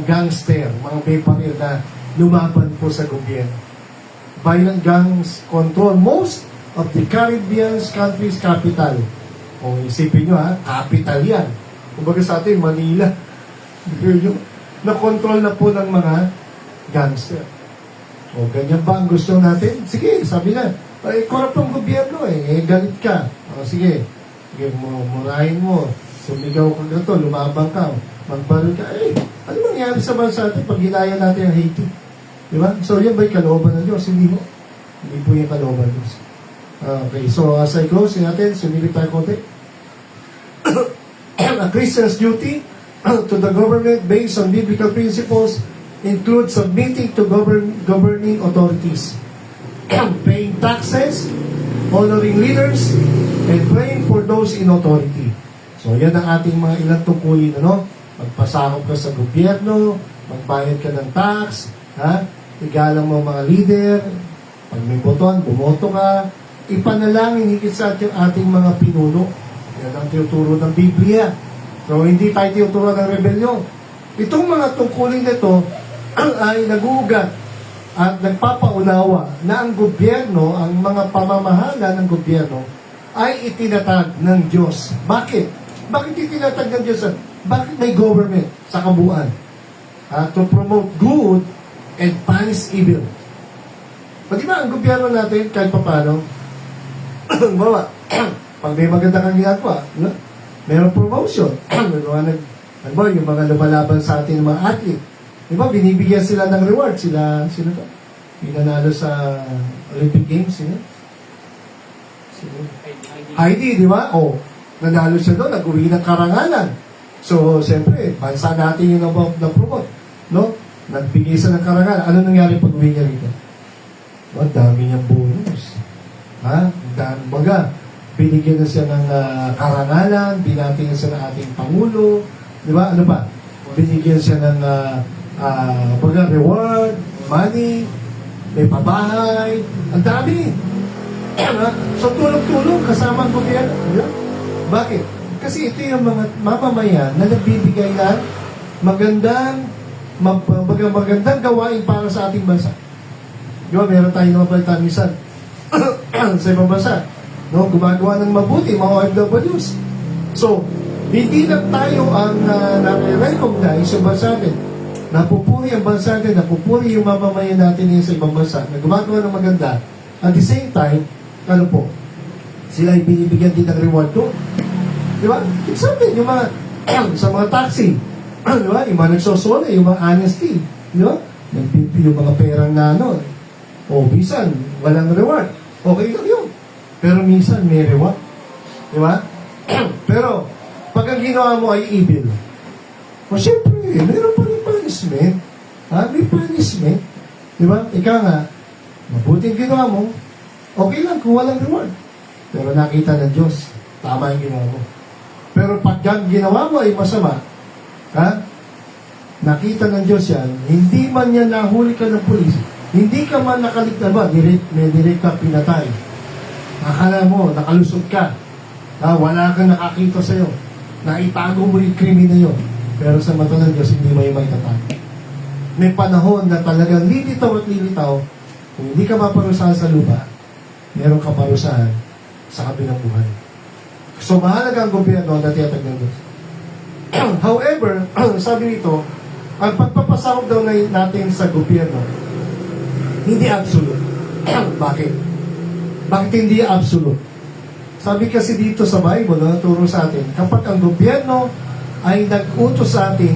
Speaker 1: gangster, mga may baril na lumaban po sa gobyerno. Violent gangs control most of the Caribbean countries' capital. O isipin nyo capital yan. Kumbaga sa atin, Manila. Na-control na po ng mga gangster. O ganyan ba ang gusto natin? Sige, sabi na. Korap ang gobyerno galit ka. O sige, murahin mo. Sumigaw ka ganito, lumabang ka. Magbaril ka. Ano mangyari sa bansa natin pag ginaya natin ang Haiti? Diba? So yan ba'y kalooban ng Diyos? Hindi mo. Hindi po yung kalooban ng Diyos. Okay, so as I close natin, sumilip tayo konti. A Christian's duty to the government based on biblical principles include submitting to governing authorities, paying taxes, honoring leaders, and praying for those in authority. So yan ang ating mga ilang tungkulin, magpasakop ka sa gobyerno, magbayad ka ng tax, igalang mo mga leader, pag may boton, bumoto ka, ipanalangin higit sa ating mga pinuno. Yan ang tinuturo ng Biblia. So hindi tayo tinuturo ng rebelyon. Itong mga tungkulin nito ay nagugat at nagpapaunawa na ang gobyerno, ang mga pamamahala ng gobyerno ay itinatag ng Diyos. Bakit? Bakit itinatag ng Diyos? Bakit may government sa kabuuan? To promote good and punish evil. Di ba ang gobyerno natin kahit pa paano, pag may maganda kang ginagawa, mayroong promotion. Yung mga lumalaban sa atin ng mga athlete, di ba, binibigyan sila ng reward. Sino to? Pinanalo sa Olympic Games, sino? Heidi, di ba? Nanalo siya doon, nag-uwi ng karangalan. So, siyempre, bansa natin yung na-promote. No? Nagbigay siya ng karangalan. Ano nangyari pag-uwi niya rito? Ang dami niyang bonus. Baga, binigyan na siya ng karangalan, binati na siya ng ating Pangulo, di ba? Ano ba? Binigyan siya ng reward, money, may pabahay, ang dami. So, tulong-tulong kasama ang gobyerno. Bakit? Kasi ito yung mga mamamayan na nagbibigay ng magandang gawain para sa ating bansa. Di ba? Meron tayong napalitan minsan sa ibang bansa. No, gumagawa ng mabuti, mga OFWs. So, hindi lang tayo ang nare-recognize yung bansa natin. Napupuri ang bansa natin, napupuri yung mamamayan natin sa ibang bansa na gumagawa ng maganda. At the same time, sila ay binibigyan din ng reward doon. Di ba? It's something, yung mga sa mga taxi. Di ba? Yung mga nagsosole, yung mga honesty. Di ba? Yung mga perang bisan, walang reward. Okay lang yun. Pero minsan may reward. Di ba? Pero, pag ang ginawa mo ay evil, siyempre, meron pa rin punishment. May punishment. Di ba? Ika nga, mabuti ang ginawa mo, okay lang kung walang reward. Pero nakita ng Diyos, tama yung ginawa mo. Pero pag ang ginawa mo ay masama, nakita ng Diyos yan, hindi man yan nahuli ka ng pulis, hindi ka man nakaligtas ba, may direct ka pinatay. Akala mo, nakalusot ka. Wala kang nakakita sa'yo. Naitago mo yung krimen na yun. Pero sa mata ng Diyos, hindi mo yung maitatag. May panahon na talagang lilitaw at lilitaw, kung hindi ka maparusahan sa lupa, meron ka parusahan sa kabilang buhay. So, mahalaga ang gobyerno na tiyatag ng Diyos. However, sabi nito, ang pagpapasahog daw natin sa gobyerno, hindi absolute. Bakit? Bakit hindi absolute? Sabi kasi dito sa Bible, naturo sa atin, kapag ang gobyerno ay nag-utos sa atin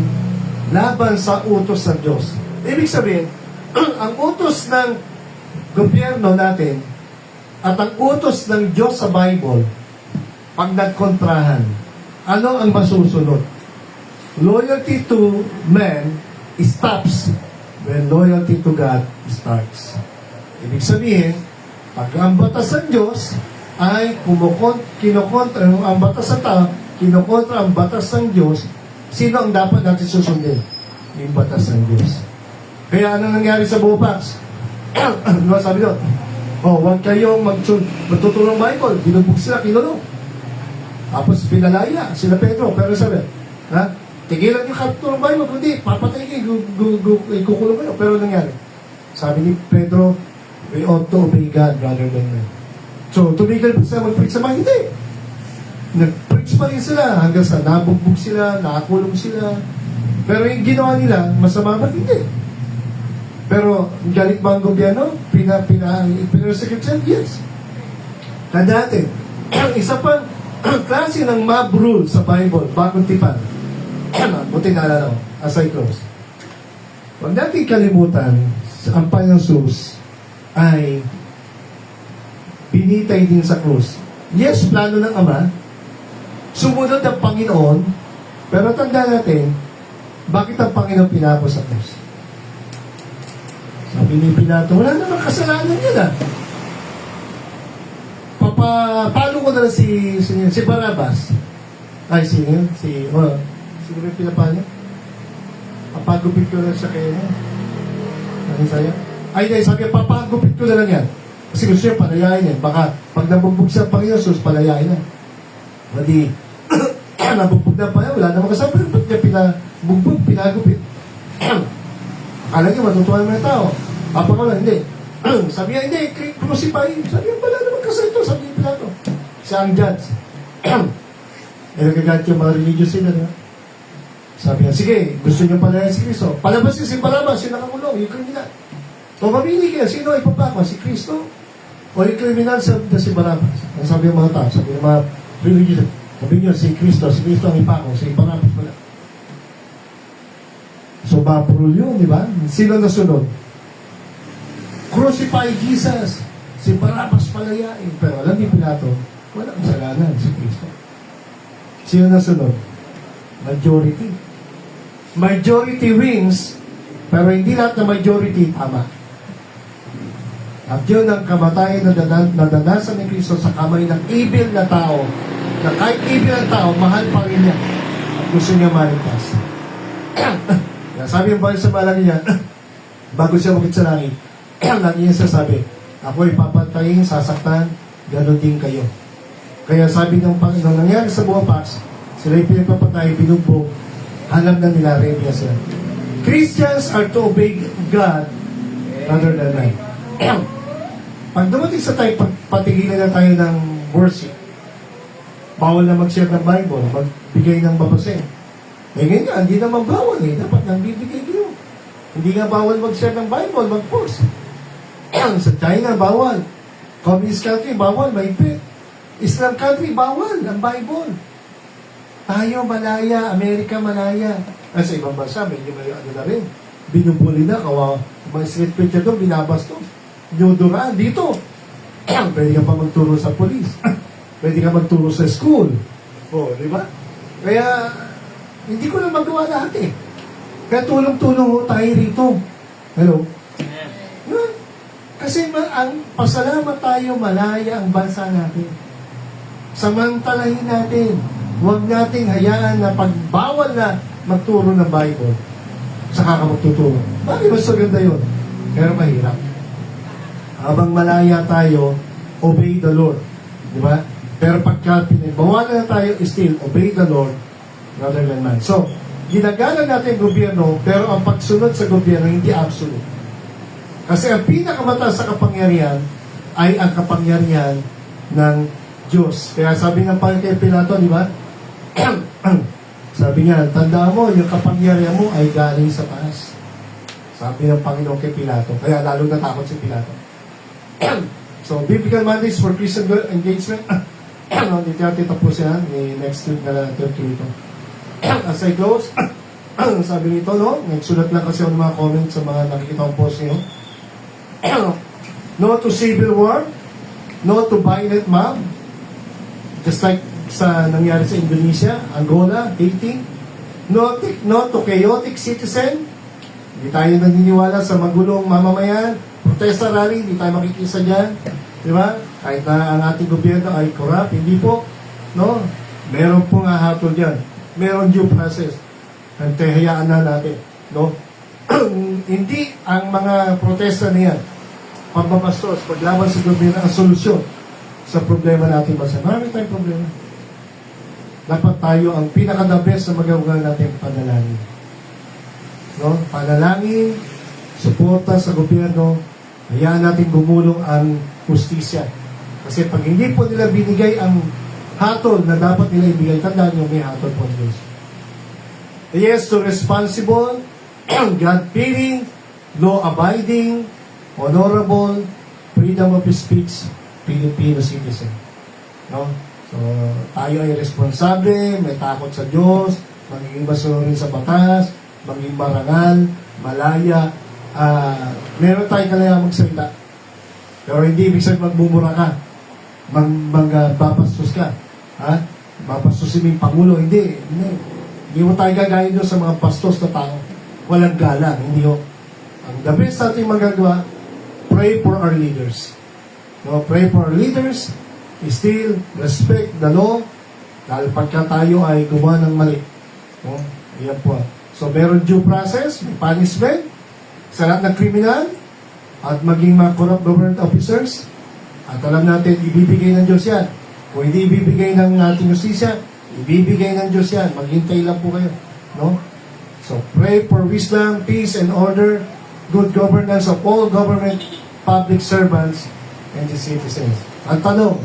Speaker 1: laban sa utos ng Diyos. Ibig sabihin, ang utos ng gobyerno natin at ang utos ng Diyos sa Bible, pag nagkontrahan, ano ang masusunod? Loyalty to man stops when loyalty to God starts. Ibig sabihin, pag ang batas ng Diyos ay kinokontra, ang batas ng tao, kinokontra ang batas ng Diyos, sino ang dapat natin susundin? Yung batas ng Diyos. Kaya anong nangyari sa Bupax? Ano sabi doon? Huwag kayong magtutulong Bible. Binubog sila, kinulong. Tapos pinalaya sila Pedro. Pero sabi, tigilan yung katulong Bible, kundi papatay kayo, ikukulong kayo. Pero nangyari? Sabi ni Pedro, we ought to obey God rather than men. So, tumigil pa sila mag-preach sa mga hindi. Nag-preach pa rin sila hanggang sa nabugbog sila, nakakulong sila. Pero yung ginawa nila, masama ba? Hindi. Pero, galit ba ang gobyerno? Pinasikip siya? Yes. Na dati, isa pang klase ng mob rule sa Bible, bagong tipan. Buti naalala ko, as I close. Huwag natin kalimutan, ang Panginoong Jesus ay pinitay din sa krus. Yes, plano ng Ama, sumunod ang Panginoon, pero tanda natin, bakit ang Panginoon pinako sa krus? Sabi ni Pilato, wala namang kasalanan yun Papalo ko na lang si Barabas. Ay, sino yun? Sino yung pinapalo? Papagupit ko na siya kayo. Ano sa'yo? Ay, sabi, papagupit ko na lang yan. Kasi gusto niya, palayain yan. Baka, pag nabugbog siya pang Yesus, palayain na. Hindi, nabugbog na pa yan, wala namang kasama. Ba't niya pinabugbog, pinagupit? Akala niya, matutuwa naman yung tao. Papa ko lang, hindi. Sabi niya, hindi, crucify. Sabi niya, wala naman kasi ito. Sabi niya, Pilato. Siya ang judge. Nagkagat yung mga religious sila, diba? Sabi niya, sige, gusto niyo palayain si Kristo. Palabas niya si Barabas, yung nakakulong, yung kriminal. O mamili kayo, sino ay papako? Si Kristo? O yung kriminal na si Barabas? Ang sabi ng mga tao, sabi ng mga religious, sabi niyo, si Kristo ang ipako, si Barabas pala. So, mapurul yun, di ba? Sino nasunod? Crucify Jesus. Si Barabas palayain. Pero alam ni Pilato, walang kasalanan si Kristo. Sino nasunod? Majority. Majority wins, pero hindi lahat na majority tama. At yun ang kamatayan na danasan ni Kristo sa kamay ng evil na tao, na kahit evil na tao, mahal pa rin niya at gusto niya maligtas. Sabi yung bahay sa malaki niya, bago siya makit sa langit, lagi niya sasabi, ako'y papatayin, sasaktan, gano'n din kayo. Kaya sabi ng Panginoon, nangyari sa Buwapas, sila yung pinagpapatay, binugbog, hanap na nila, rebya sila. Christians are to obey God rather than man. Pag dumating sa tayo, patigilan na tayo ng worship, bawal na mag-share ng Bible, magbigay ng babasin. Eh ngayon nga, hindi naman bawal dapat nang bibigay kayo. Hindi nga bawal mag-share ng Bible, mag-post. Sa China, bawal. Communist country, bawal, mahigpit. Islam country, bawal, ang Bible. Tayo, malaya. Amerika, malaya. Sa ibang bansa, medyo may ano na rin. Binubuli na, mga street preacher doon, binabastos. Nyuduraan, dito. Pwede ka pa magturo sa police. Pwede ka magturo sa school. Di ba? Kaya, hindi ko na magawa lahat Kaya tulong-tulong tayo rito. Hello? Kasi ang pasalamat tayo, malaya ang bansa natin. Samantalahin natin. Huwag natin hayaan na pagbawal na magturo ng Bible, saka ka magtuturo. Bakit mas maganda yun? Pero mahirap. Habang malaya tayo, obey the Lord. Di ba? Pero pagka pinagbawalan na tayo, still obey the Lord rather than man. So, ginagana natin ang gobyerno, pero ang pagsunod sa gobyerno hindi absolute. Kasi ang pinakamataas sa kapangyarihan ay ang kapangyarihan ng Diyos. Kaya sabi ng Panginoon kay Pilato, di ba? Sabi niya, tandaan mo, yung kapangyarihan mo ay galing sa taas. Sabi ng Panginoon kay Pilato. Kaya lalo natakot si Pilato. So, biblical mandates for Christian engagement. Hindi natin tapos yan. Next week na natin ito. As I close, sabi nito, no? Nagsulat lang kasi ako ng mga comments sa mga nakikita kong post niyo. No to civil war, no to violent mob, just like sa nangyari sa Indonesia, Angola, Haiti. No to chaotic citizen. Hindi tayo naniniwala sa magulong mamamayan, protesta rally, hindi tayo makikisa dyan. Di ba? Kahit na ang ating gobyerno ay corrupt, hindi po. No? Meron pong hahatol dyan. Meron due process. Hayaan na natin. No? Hindi ang mga protesta na yan, pambabastos, paglaban sa gobyerno ang solusyon sa problema natin bansa. Marami tayong problema. Dapat tayo ang pinaka-the best na magagawa natin panalangin. No? Panalangin, suporta sa gobyerno, hayaan natin gumulong ang justisya. Kasi pag hindi po nila binigay ang hatol na dapat nila ibigay, tandaan nyo, may hatol po ang Diyos. Yes to responsible, God-fearing, law-abiding, honorable, freedom of speech, Filipino citizen. No? So, tayo ay responsable, may takot sa Diyos, magiging masunurin sa batas, maging marangal, malaya, meron tayong kailangan magsalita. Pero hindi ibig sabihin magmumura ka, babastos ka. Ha? Babastusin mo yung Pangulo. Hindi mo tayo gagayin doon sa mga bastos na tao. Walang galang, hindi ho. Ang the best natin magagawa, pray for our leaders. No, pray for our leaders, still respect the law, dahil pagka tayo ay gumawa ng mali. No? Ayan po. So, meron due process, may punishment, sa lahat ng kriminal, at maging mga corrupt government officers, at alam natin, ibibigay ng Diyos yan. Kung hindi ibibigay ng ating justisya, ibibigay ng Diyos yan. Maghintay lang po kayo. No? So, pray for wisdom, peace, and order, good governance of all government, public servants, and the citizens. Ang tanong,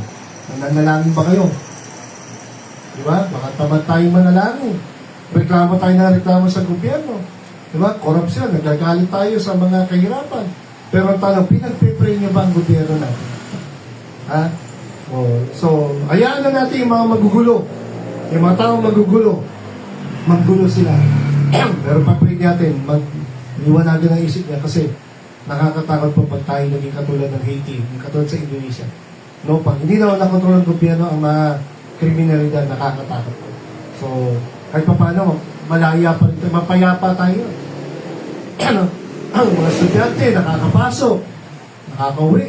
Speaker 1: nananalangin ba kayo? Diba? Baka tamad tayo manalangin. Reklamo tayo na reklamo sa gobyerno. Diba? Korupsyon, nagagalit tayo sa mga kahirapan. Pero ang tanong, pinagpipray niyo ba ang gobyerno natin? Ha? So, hayaan na natin yung mga magugulo. Yung mga taong magugulo. Maggulo sila. Pero papray natin, liwanagan ang isip niya kasi nakakatakot po pag tayo naging katulad ng Haiti, yung katulad sa Indonesia. No, pag hindi na nakontrol ng gobyerno ang mga kriminalidad, nakakatakot po. So, kahit pa paano, malaya pa rin, mapayapa tayo. Ang mga estudyante, nakakapasok, nakakauwi.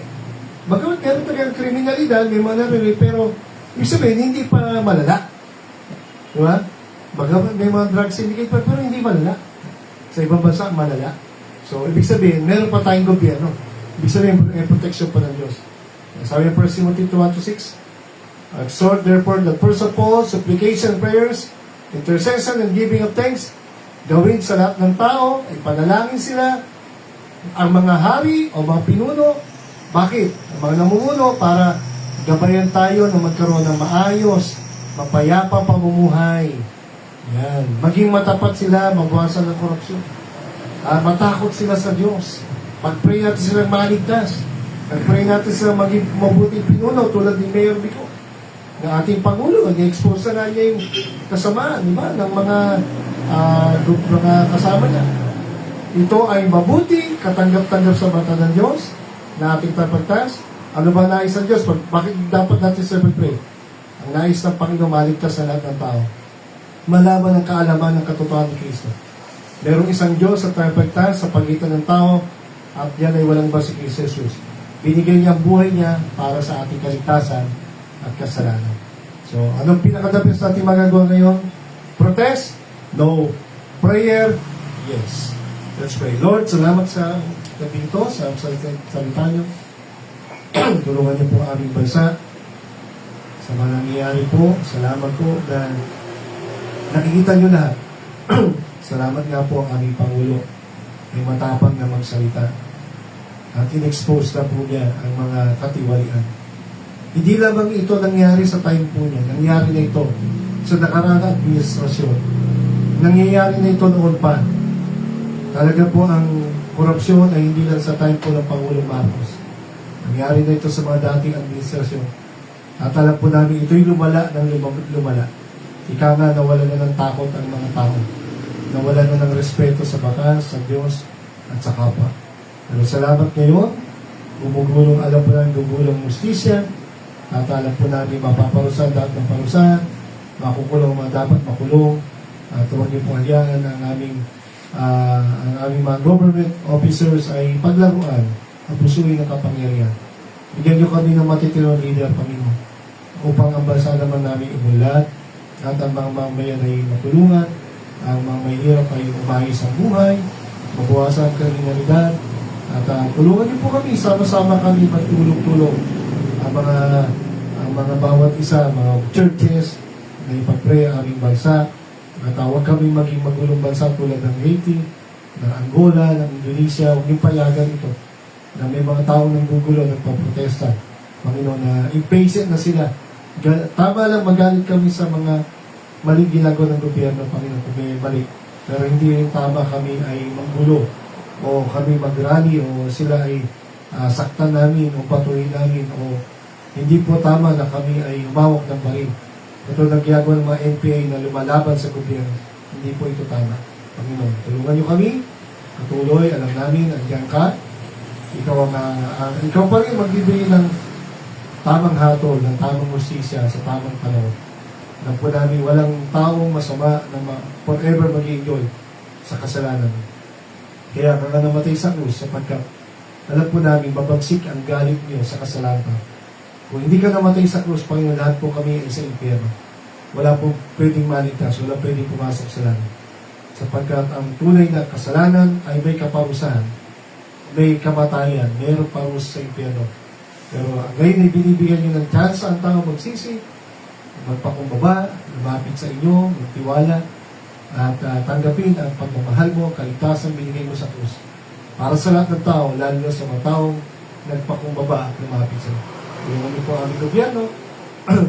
Speaker 1: Bagamat meron talagang kriminalidad, may mga narili, pero ibig sabihin, hindi pa malala. Di ba? Bagamat may mga drug syndicate pa, pero hindi malala. Sa ibang bansa, malala. So, ibig sabihin, meron pa tayong gobyerno. Ibig sabihin, may protection pa ng Diyos. Sabi ng 1 Timothy 2:1-6, exhort therefore the first of all, supplication, prayers, intercession, and giving of thanks, gawin sa lahat ng tao, ipanalangin sila, ang mga hari o mga pinuno. Bakit? Ang mga namumuno para gabayan tayo na magkaroon ng maayos, mapayapa pamumuhay. Yan. Maging matapat sila, mabawasan ng korupsyon. Matakot sila sa Diyos. Pag-pray natin silang maligtas. Pag-pray natin silang maging mabuting pinuno tulad ni Mayor Bico. Ng ating Pangulo, nag-expose na niya yung kasamaan, di ba? Ng mga kasama niya. Ito ay mabuting katanggap-tanggap sa mata ng Diyos na ating tapagtas. Ano ba nais ng Diyos? Bakit dapat natin sa pag-pray? Ang nais ng Panginoon maligtas sa lahat ng tao. Malaman ang kaalaman ng katotohanan ni Kristo. Merong isang Diyos at tapagtas sa pagitan ng tao at yan ay walang iba si Kristo Jesus. Binigay niya ang buhay niya para sa ating kaligtasan at kasalanan. So, anong pinakadapis natin magagawa ngayon? Protest? No. Prayer? Yes. Let's pray. Lord, salamat sa gabi ito, sa salita niyo. Tulungan niyo po ang aming bansa. Sa mga nangyayari po, salamat po dahil nakikita niyo lahat. Salamat nga po ang aming Pangulo ay matapang na magsalita. At in-expose na po niya ang mga katiwalian. Hindi lamang ito nangyari sa time po niya. Nangyari na ito sa nakaraang administrasyon. Nangyayari na ito noon pa. Talaga po ang korupsyon ay hindi lang sa time po ng Pangulong Marcos. Nangyari na ito sa mga dating administrasyon. At alam po namin ito'y lumala ng lumala. Ika nga nawala na ng takot ang mga tao. Nawala na ng respeto sa batas, sa Diyos, at sa kapwa. Pero salamat ngayon, gumugulong, alam po namin gumugulong justisya, at alam po namin mapaparusahan dapat ng parusahan, makukulong mga dapat makulong, at huwag niyo pong hayaan ang aming mga government officers ay paglaruan at pusuin ng kapangyarihan. Bigyan niyo kami ng matitirong leader, Panginoon, upang ang bansa naman namin imulat at ang mga mamayan ay matulungan, ang mga mahirap ay umayos ang buhay, mabawasan ang kriminalidad, at tulungan niyo po kami, sama-sama kami magtulong-tulong ang mga bawat isa, mga churches na ipag-pray ang aming bansa. At huwag kami maging magulong bansa tulad ng Haiti, ng Angola, ng Indonesia. Huwag yung payagan ito na may mga taong nanggugulo, nagpaprotesta. Panginoon, na impatient na sila. Tama lang magalit kami sa mga maling ginagawa ng gobyerno, Panginoon, kung may mali. Pero hindi rin tama kami ay manggulo o kami mag-rally o sila ay saktan namin o patuloy namin o hindi po tama na kami ay umawak ng baril. Ito nagyagawa ng mga NPA na lumalaban sa gobyerno. Hindi po ito tama. Panginoon, tulungan niyo kami. Patuloy, alam namin, andiyan ka. Ikaw pa rin magbibigay ng tamang hatol, ng tamang justisya sa tamang panahon. Alam po namin, walang taong masama na forever mag-enjoy sa kasalanan. Kaya ka namatay sa krus sapagkat alam po namin, mabagsik ang galit niyo sa kasalanan. Kung hindi ka namatay sa krus, Panginoon, lahat po kami ay sa impyerno. Wala po pwedeng maligtas, wala pwedeng pumasok sa langit. Sapagkat ang tunay na kasalanan ay may kaparusahan, may kamatayan, mayroong parus sa impyerno. Pero ngayon ay binibigyan niyo ng chance ang tao magsisi, magpakumbaba, lumapit sa inyo, magtiwala, at tanggapin ang pagmamahal mo, kaligtasan binigay mo sa krus. Para sa lahat ng tao, lalo na sa mga taong nagpakumbaba at lumapit sa inyo. Tulungan niyo po ang aming gobyerno,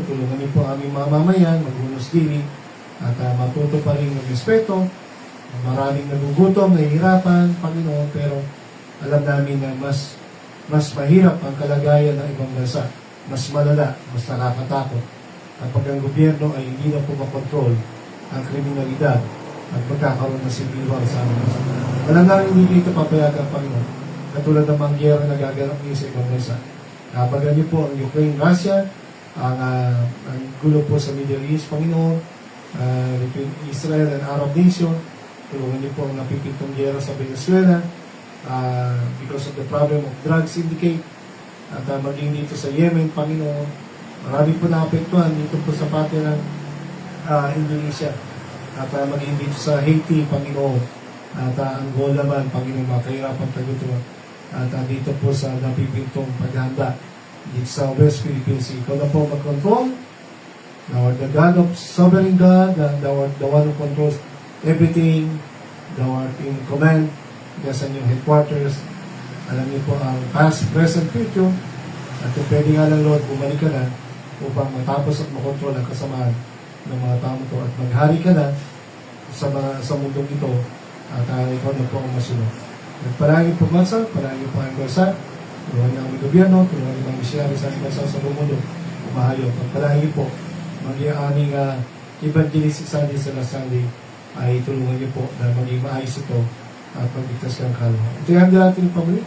Speaker 1: tulungan niyo po ang aming mamamayan, maghunos dili, at matuto pa rin ng respeto. Maraming nagugutom, nahihirapan, Panginoon, pero alam namin na mas mahirap ang kalagayan ng ibang bansa. Mas malala, mas nakakatakot. Kapag ang gobyerno ay hindi na po makontrol ang kriminalidad at magkakaroon ng sibiwang sa aming bansa. Alam namin hindi ito papayagan, Panginoon. Katulad ng mga giyera na gaganap niyo sa ibang bansa. Kapagan niyo po ang Ukraine, Russia, ang gulo po sa Middle East, Panginoon, between Israel and Arab nation. Tulungan niyo po ang napipintong giyera sa Venezuela because of the problem of drug syndicate at maging dito sa Yemen, Panginoon. Marami po naapektuhan dito po sa pati ng Indonesia at maging dito sa Haiti, Panginoon, at Angola man, Panginoon, makahirapan tayo ito. At dito po sa napipintong paghanda dito sa West Philippines. Ikaw na po mag-control. Thou art the God of sovereign God, thou art the one who controls everything. Thou art in command. Yes, ang yung headquarters. Alam niyo po ang past, present, future. At kung pwede nga lang, Lord, bumalik ka na upang matapos at makontrol ang kasamaan ng mga tao to at maghari ka na sa mundong ito at ikaw na po ang masunod. Nagpalagi po bansa, palagi po ang bansa, tulungan niyo ang gobyerno, tulungan niyo ang misyari sa bansa sa buong mundo, umahayo. Pagpalagi po, mag-iaaming evangelistic Sunday sa last Sunday, ay tulungan niyo po na maging maayos ito at magligtas kang kalma. Ito yung handa natin pamuli.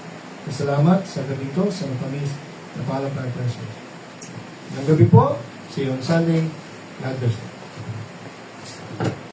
Speaker 1: Salamat sa gabi ito, sa matamis na paalam ng Christmas. Ng gabi po, see you on Sunday. God bless you.